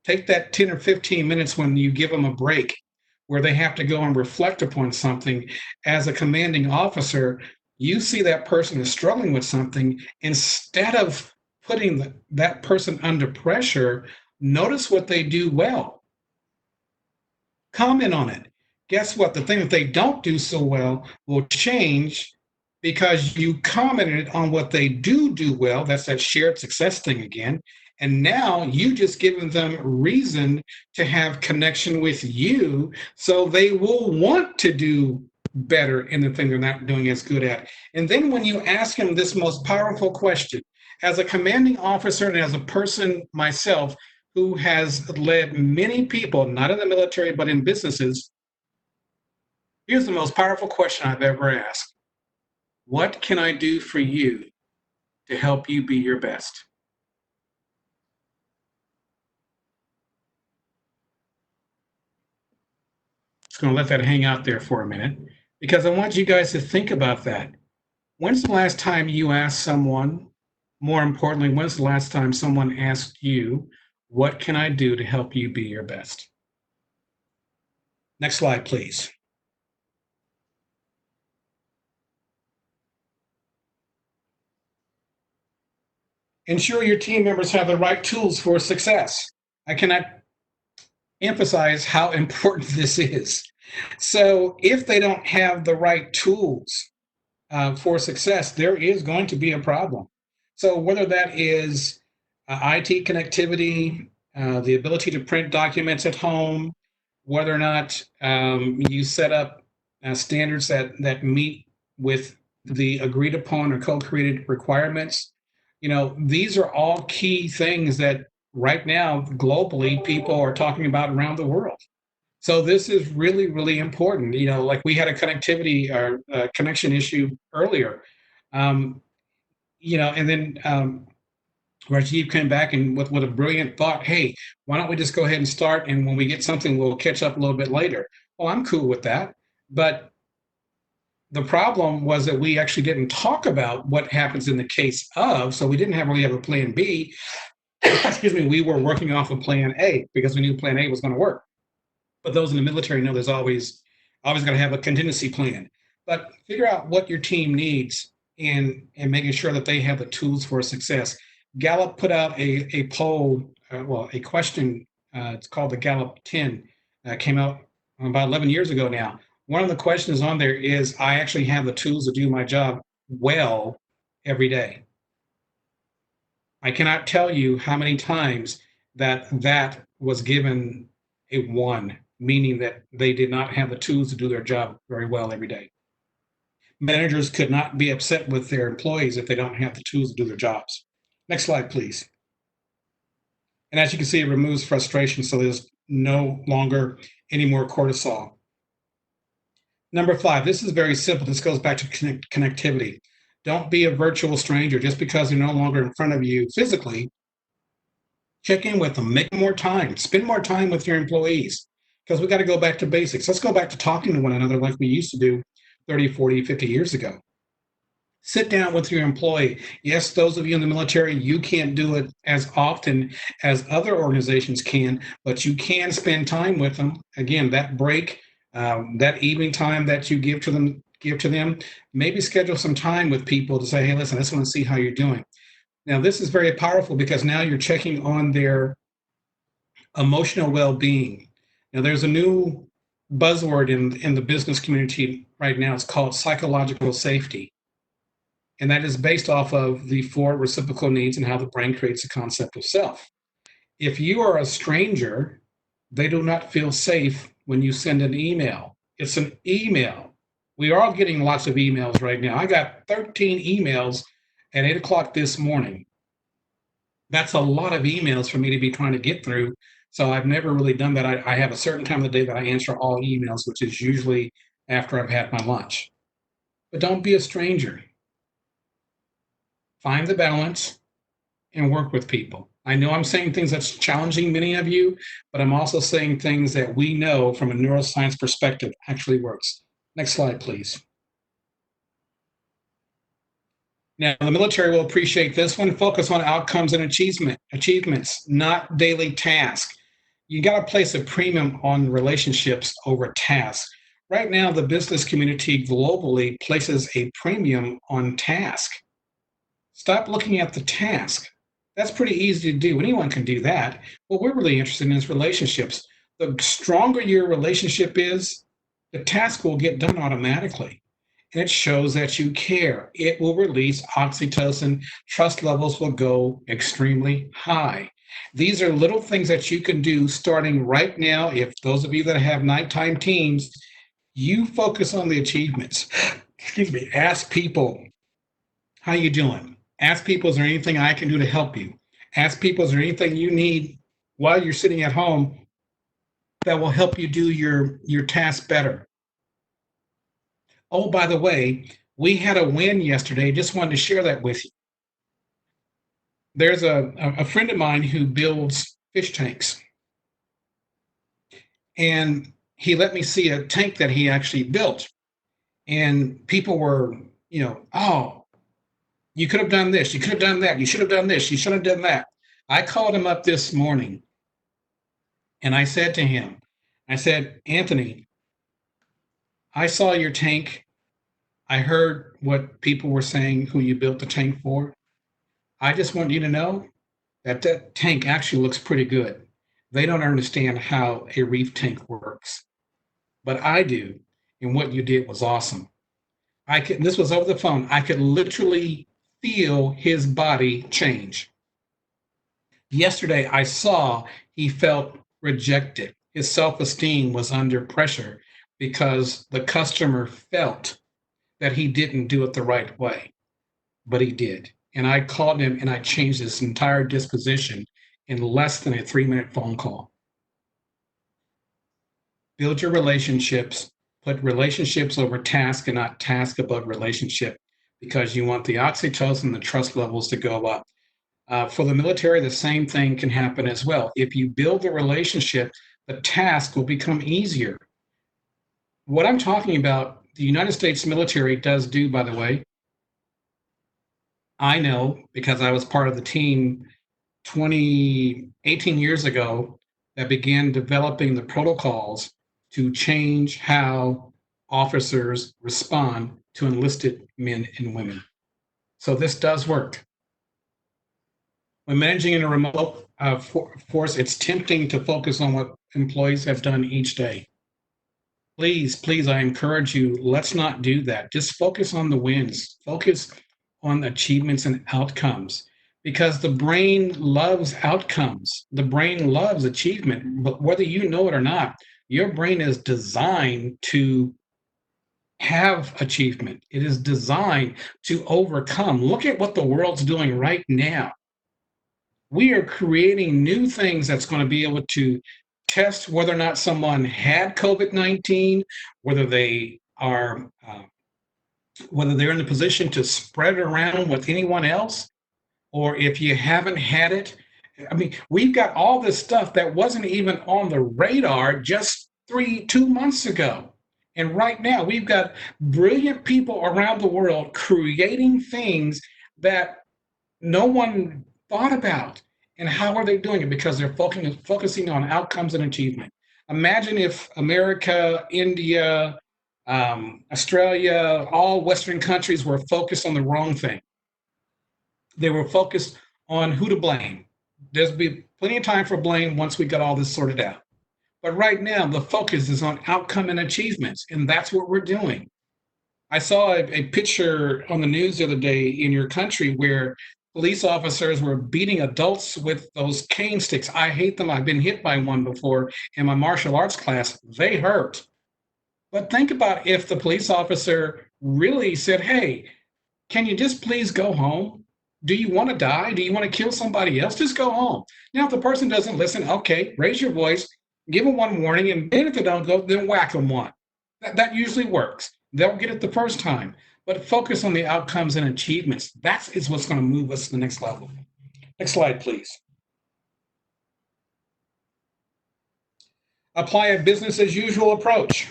Take that 10 or 15 minutes when you give them a break, where they have to go and reflect upon something. As a commanding officer, you see that person is struggling with something. Instead of putting that person under pressure, notice what they do well. Comment on it. Guess what? The thing that they don't do so well will change because you commented on what they do well. That's that shared success thing again. And now you just given them reason to have connection with you, so they will want to do better in the thing they're not doing as good at. And then when you ask them this most powerful question, as a commanding officer and as a person myself who has led many people, not in the military, but in businesses, here's the most powerful question I've ever asked. What can I do for you to help you be your best? Just going to let that hang out there for a minute because I want you guys to think about that. When's the last time you asked someone, more importantly, when's the last time someone asked you, what can I do to help you be your best? Next slide, please. Ensure your team members have the right tools for success. I cannot emphasize how important this is. So if they don't have the right tools for success, there is going to be a problem. So whether that is IT connectivity, the ability to print documents at home, whether or not you set up standards that meet with the agreed upon or co-created requirements, these are all key things that right now globally people are talking about around the world. So this is really, really important. Like we had a connectivity or connection issue earlier, and then Rajiv came back and with a brilliant thought, hey, why don't we just go ahead and start? And when we get something, we'll catch up a little bit later. Well, I'm cool with that. But the problem was that we actually didn't talk about what happens in the case of, so we didn't really have a plan B. Excuse me, we were working off of plan A because we knew plan A was going to work. But those in the military know there's always going to have a contingency plan. But figure out what your team needs and making sure that they have the tools for success. Gallup put out a poll, a question. It's called the Gallup 10. Came out about 11 years ago now. One of the questions on there is, I actually have the tools to do my job well every day. I cannot tell you how many times that was given a 1, meaning that they did not have the tools to do their job very well every day. Managers could not be upset with their employees if they don't have the tools to do their jobs. Next slide, please. And as you can see, it removes frustration, so there's no longer any more cortisol. Number 5, this is very simple. This goes back to connectivity. Don't be a virtual stranger just because they're no longer in front of you physically. Check in with them, make more time, spend more time with your employees, because we got to go back to basics. Let's go back to talking to one another like we used to do 30, 40, 50 years ago. Sit down with your employee. Yes, those of you in the military, you can't do it as often as other organizations can, but you can spend time with them. Again, that break, that evening time that you give to them, maybe schedule some time with people to say, hey, listen, I just want to see how you're doing. Now, this is very powerful because now you're checking on their emotional well-being. Now, there's a new buzzword in the business community right now. It's called psychological safety. And that is based off of the 4 reciprocal needs and how the brain creates a concept of self. If you are a stranger, they do not feel safe when you send an email. It's an email. We are all getting lots of emails right now. I got 13 emails at 8 o'clock this morning. That's a lot of emails for me to be trying to get through. So I've never really done that. I have a certain time of the day that I answer all emails, which is usually after I've had my lunch. But don't be a stranger. Find the balance and work with people. I know I'm saying things that's challenging many of you, but I'm also saying things that we know from a neuroscience perspective actually works. Next slide, please. Now, the military will appreciate this one. Focus on outcomes and achievements, not daily tasks. You got to place a premium on relationships over tasks. Right now, the business community globally places a premium on task. Stop looking at the task. That's pretty easy to do. Anyone can do that. What we're really interested in is relationships. The stronger your relationship is, the task will get done automatically. and it shows that you care. It will release oxytocin. Trust levels will go extremely high. These are little things that you can do starting right now. If those of you that have nighttime teams, you focus on the achievements. Excuse me. Ask people, how you doing? Ask people, is there anything I can do to help you? Ask people, is there anything you need while you're sitting at home that will help you do your task better? Oh, by the way, we had a win yesterday. Just wanted to share that with you. There's a friend of mine who builds fish tanks. And he let me see a tank that he actually built. And people were, oh, you could have done this. You could have done that. You should have done this. You should have done that. I called him up this morning and I said to him, I said, Anthony, I saw your tank. I heard what people were saying who you built the tank for. I just want you to know that that tank actually looks pretty good. They don't understand how a reef tank works, but I do. And what you did was awesome. This was over the phone. I could literally feel his body change. Yesterday, I saw he felt rejected. His self-esteem was under pressure because the customer felt that he didn't do it the right way, but he did. And I called him and I changed his entire disposition in less than a 3-minute phone call. Build your relationships, put relationships over task and not task above relationship, because you want the oxytocin, the trust levels to go up. For the military, the same thing can happen as well. If you build the relationship, the task will become easier. What I'm talking about, the United States military does do, by the way, I know because I was part of the team 18 years ago that began developing the protocols to change how officers respond to enlisted men and women. So this does work. When managing in a remote force, it's tempting to focus on what employees have done each day. Please, please, I encourage you, let's not do that. Just focus on the wins. Focus on achievements and outcomes, because the brain loves outcomes. The brain loves achievement, but whether you know it or not, your brain is designed to have achievement. It is designed to overcome. Look at what the world's doing right now. We are creating new things that's going to be able to test whether or not someone had COVID-19, whether they are whether they're in the position to spread it around with anyone else, or if you haven't had it. I mean, we've got all this stuff that wasn't even on the radar just 2 months ago. And right now, we've got brilliant people around the world creating things that no one thought about. And how are they doing it? Because they're focusing on outcomes and achievement. Imagine if America, India, Australia, all Western countries were focused on the wrong thing. They were focused on who to blame. There's be plenty of time for blame once we got all this sorted out. But right now, the focus is on outcome and achievements, and that's what we're doing. I saw a picture on the news the other day in your country where police officers were beating adults with those cane sticks. I hate them. I've been hit by one before in my martial arts class. They hurt. But think about if the police officer really said, hey, can you just please go home? Do you want to die? Do you want to kill somebody else? Just go home. Now, if the person doesn't listen, okay, raise your voice, give them one warning, and then if they don't go, then whack them one. That usually works. They'll get it the first time. But focus on the outcomes and achievements. That is what's going to move us to the next level. Next slide, please. Apply a business as usual approach.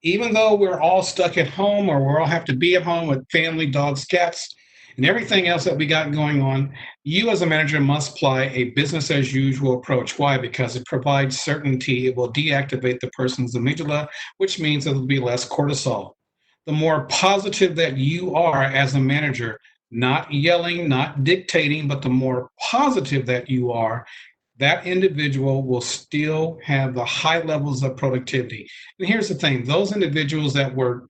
Even though we're all stuck at home, or we all have to be at home with family, dogs, cats, and everything else that we got going on, you as a manager must apply a business as usual approach. Why? Because it provides certainty. It will deactivate the person's amygdala, which means there will be less cortisol. The more positive that you are as a manager, not yelling, not dictating, but the more positive that you are, that individual will still have the high levels of productivity. And here's the thing, those individuals that were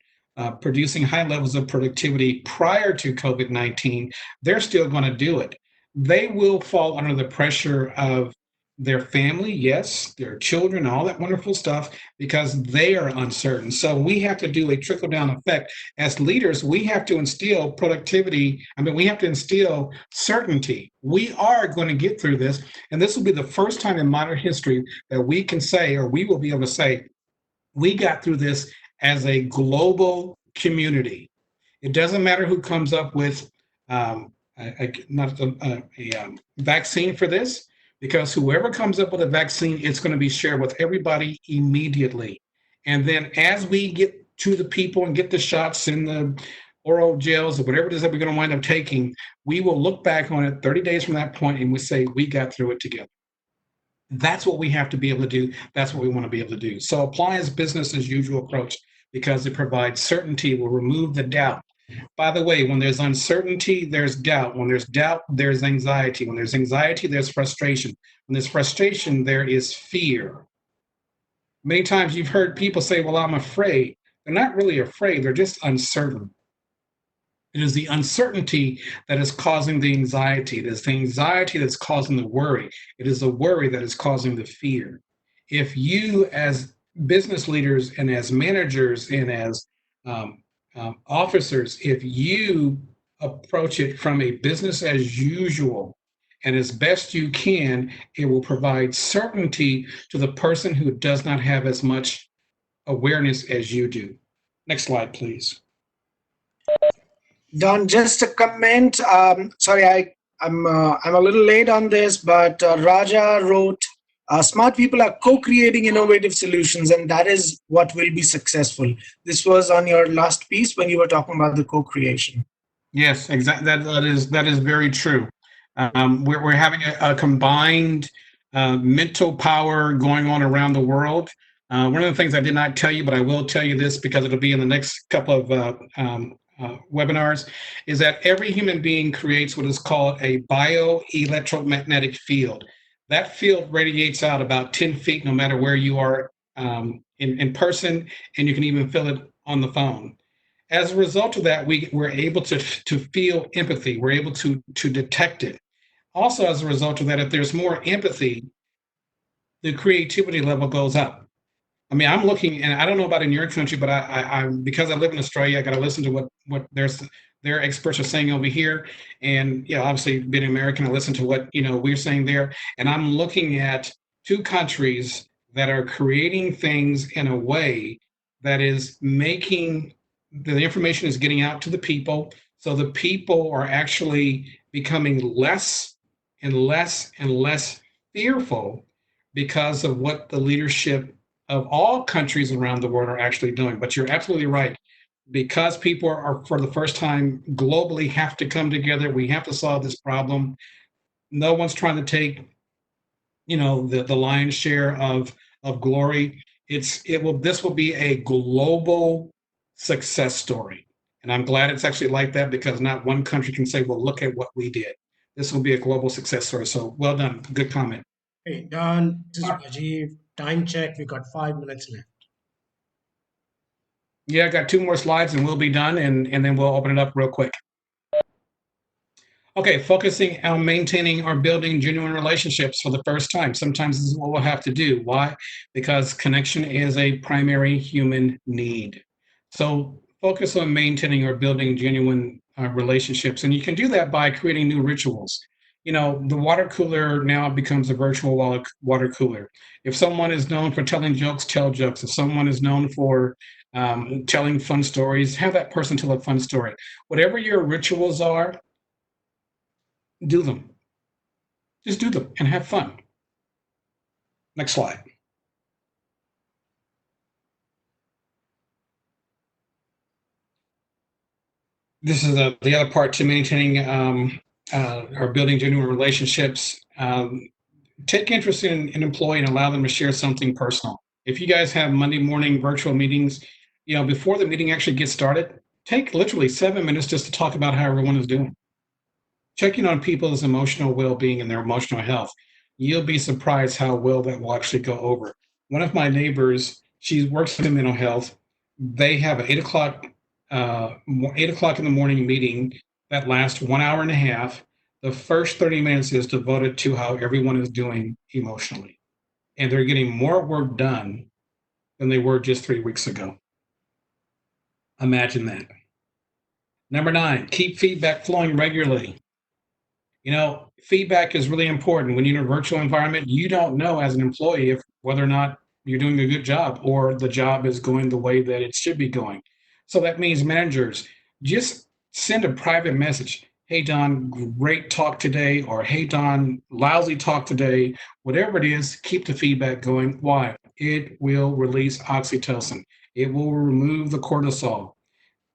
producing high levels of productivity prior to COVID-19, they're still going to do it. They will fall under the pressure of their family, yes, their children, all that wonderful stuff, because they are uncertain. So we have to do a trickle down effect. As leaders, we have to instill productivity. We have to instill certainty. We are going to get through this. And this will be the first time in modern history that we can say, or we will be able to say, we got through this as a global community. It doesn't matter who comes up with a vaccine for this, because whoever comes up with a vaccine, it's going to be shared with everybody immediately. And then as we get to the people and get the shots in the oral gels or whatever it is that we're going to wind up taking, we will look back on it 30 days from that point and we say, we got through it together. That's what we have to be able to do. That's what we want to be able to do. So apply as business as usual approach, because it provides certainty, will remove the doubt. By the way, when there's uncertainty, there's doubt. When there's doubt, there's anxiety. When there's anxiety, there's frustration. When there's frustration, there is fear. Many times you've heard people say, well, I'm afraid. They're not really afraid. They're just uncertain. It is the uncertainty that is causing the anxiety. It is the anxiety that's causing the worry. It is the worry that is causing the fear. If you, as business leaders and as managers and as officers, if you approach it from a business as usual and as best you can, it will provide certainty to the person who does not have as much awareness as you do. Next slide, please. Don, just a comment. Sorry, I'm a little late on this, but Raja wrote, smart people are co-creating innovative solutions, and that is what will be successful. This was on your last piece when you were talking about the co-creation. Yes, exactly. That is very true. We're having a combined mental power going on around the world. One of the things I did not tell you, but I will tell you this because it'll be in the next couple of webinars, is that every human being creates what is called a bioelectromagnetic field. That field radiates out about 10 feet no matter where you are in person, and you can even feel it on the phone. As a result of that, we're able to feel empathy. We're able to detect it. Also, as a result of that, if there's more empathy, the creativity level goes up. I'm looking, and I don't know about in your country, but I because I live in Australia, I got to listen to what their experts are saying over here, and obviously being American, I listen to what we're saying there, and I'm looking at two countries that are creating things in a way that is making the information is getting out to the people, so the people are actually becoming less and less and less fearful because of what the leadership of all countries around the world are actually doing. But you're absolutely right. Because people are, for the first time globally, have to come together, we have to solve this problem. No one's trying to take, the lion's share of glory. This will be a global success story. And I'm glad it's actually like that, because not one country can say, well, look at what we did. This will be a global success story. So well done. Good comment. Hey, Don, this is Rajiv. Time check. We got 5 minutes left. Yeah, I got 2 more slides and we'll be done, and then we'll open it up real quick. Okay, focusing on maintaining or building genuine relationships for the first time. Sometimes this is what we'll have to do. Why? Because connection is a primary human need. So focus on maintaining or building genuine relationships. And you can do that by creating new rituals. The water cooler now becomes a virtual water cooler. If someone is known for telling jokes, tell jokes. If someone is known for telling fun stories, have that person tell a fun story. Whatever your rituals are, do them. Just do them and have fun. Next slide. This is the other part to maintaining or building genuine relationships. Take interest in an employee and allow them to share something personal. If you guys have Monday morning virtual meetings, before the meeting actually gets started, take literally 7 minutes just to talk about how everyone is doing. Checking on people's emotional well-being and their emotional health. You'll be surprised how well that will actually go over. One of my neighbors, she works in mental health. They have an 8 o'clock 8 o'clock in the morning meeting that lasts 1 hour and a half. The first 30 minutes is devoted to how everyone is doing emotionally. And they're getting more work done than they were just 3 weeks ago. Imagine that. Number 9, keep feedback flowing regularly. Feedback is really important. When you're in a virtual environment, you don't know as an employee if whether or not you're doing a good job or the job is going the way that it should be going. So that means managers, just send a private message. Hey, Don, great talk today. Or hey, Don, lousy talk today. Whatever it is, keep the feedback going. Why? It will release oxytocin. It will remove the cortisol.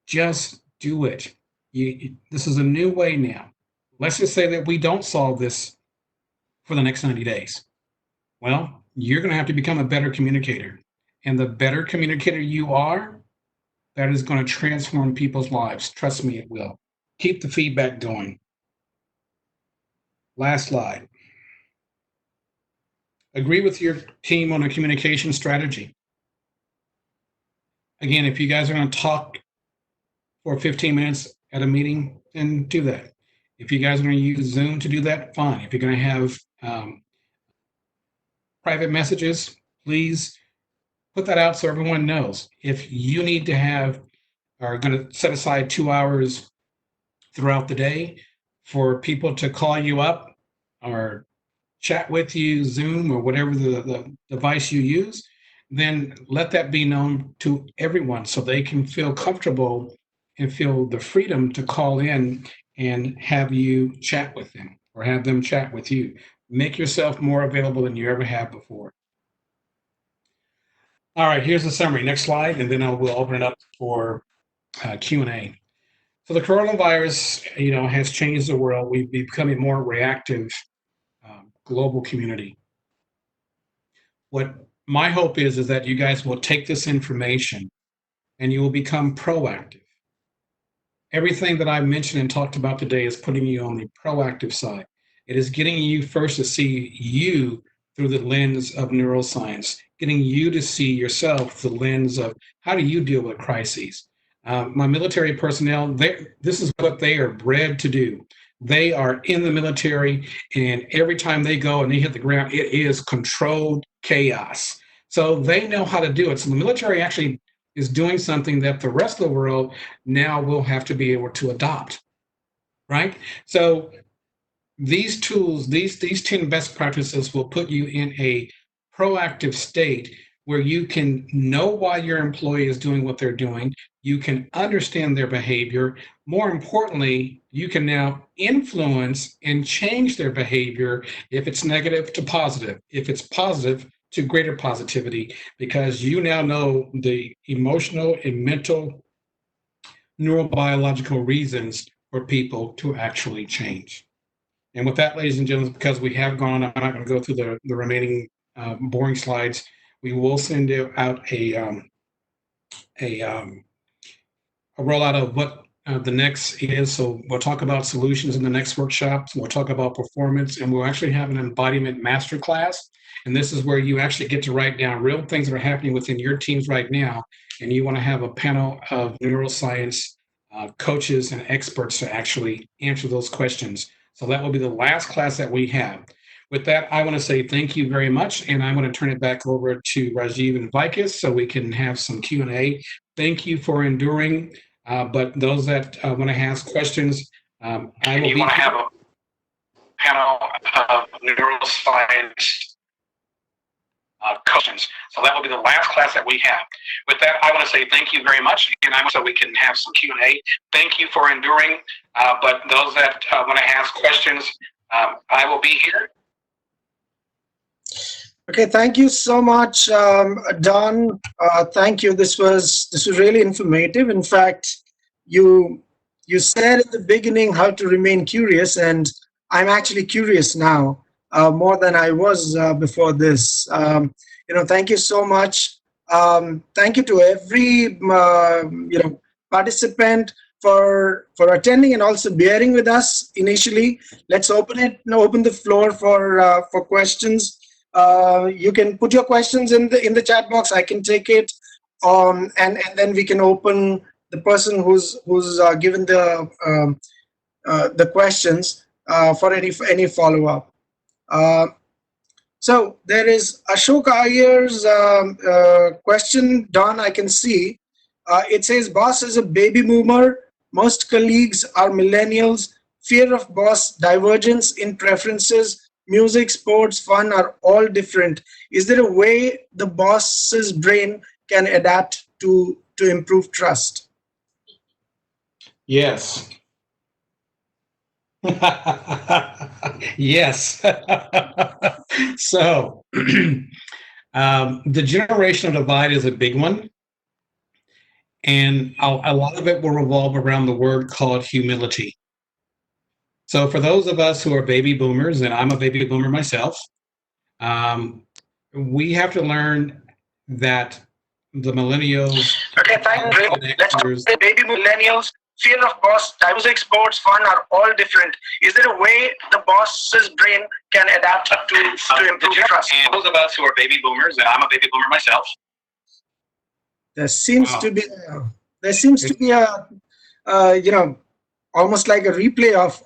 Just do it. This is a new way now. Let's just say that we don't solve this for the next 90 days. Well, you're going to have to become a better communicator. And the better communicator you are, that is going to transform people's lives. Trust me, it will. Keep the feedback going. Last slide. Agree with your team on a communication strategy. Again, if you guys are going to talk for 15 minutes at a meeting, then do that. If you guys are going to use Zoom to do that, fine. If you're going to have private messages, please put that out so everyone knows. If you need to have, are going to set aside 2 hours throughout the day for people to call you up or chat with you, Zoom or whatever the device you use, then let that be known to everyone so they can feel comfortable and feel the freedom to call in and have you chat with them or have them chat with you. Make yourself more available than you ever have before. All right, here's the summary. Next slide, and then we'll open it up for Q&A. So the coronavirus, has changed the world. We've become a more reactive global community. What my hope is that you guys will take this information and you will become proactive. Everything that I've mentioned and talked about today is putting you on the proactive side. It is getting you first to see you through the lens of neuroscience, getting you to see yourself through the lens of how do you deal with crises. My military personnel, this is what they are bred to do. They are in the military, and every time they go and they hit the ground, it is controlled chaos. So they know how to do it. So the military actually is doing something that the rest of the world now will have to be able to adopt, right? So these tools, these 10 best practices will put you in a proactive state where you can know why your employee is doing what they're doing. You can understand their behavior. More importantly, you can now influence and change their behavior if it's negative to positive, if it's positive to greater positivity, because you now know the emotional and mental neurobiological reasons for people to actually change. And with that, ladies and gentlemen, because we have gone, I'm not going to go through the remaining boring slides. We will send out a rollout of what the next is. So we'll talk about solutions in the next workshop. We'll talk about performance, and we'll actually have an embodiment masterclass. And this is where you actually get to write down real things that are happening within your teams right now. And you want to have a panel of neuroscience coaches and experts to actually answer those questions. So that will be the last class that we have. With that, I want to say thank you very much, and I'm going to turn it back over to Rajiv and Vikas so we can have some Q&A. Thank you for enduring, but those that want to ask questions, I will want to have a panel of neuroscience questions. So that will be the last class that we have. With that, I want to say thank you very much, and I want so we can have some Q&A. Thank you for enduring, but those that want to ask questions, I will be here. Okay, thank you so much, Don. Thank you. This was really informative. In fact, you said in the beginning how to remain curious, and I'm actually curious now more than I was before this. Thank you so much. Thank you to every participant for attending and also bearing with us initially. Let's open the floor for questions. You can put your questions in the chat box. I can take it, and then we can open the person who's given the questions for any follow up. So there is Ashok Iyer's question, Don, I can see. It says, boss is a baby boomer. Most colleagues are millennials. Fear of boss, divergence in preferences, music, sports, fun are all different. Is there a way the boss's brain can adapt to improve trust? Yes. Yes. So the generational divide is a big one. And a lot of it will revolve around the word called humility. So for those of us who are baby boomers, and I'm a baby boomer myself, we have to learn that the millennials, Okay, fine. Let's say baby millennials, fear of boss, music, sports, fun are all different. Is there a way the boss's brain can adapt to improve trust? And those of us who are baby boomers, and I'm a baby boomer myself, there seems to be a almost like a replay of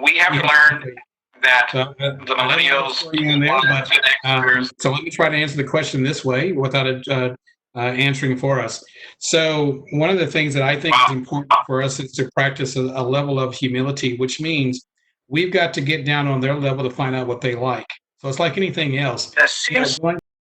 we have to learn that the millennials in there, but so let me try to answer the question this way without answering for us. So one of the things that I think is important for us is to practice a level of humility, which means we've got to get down on their level to find out what they like. So it's like anything else.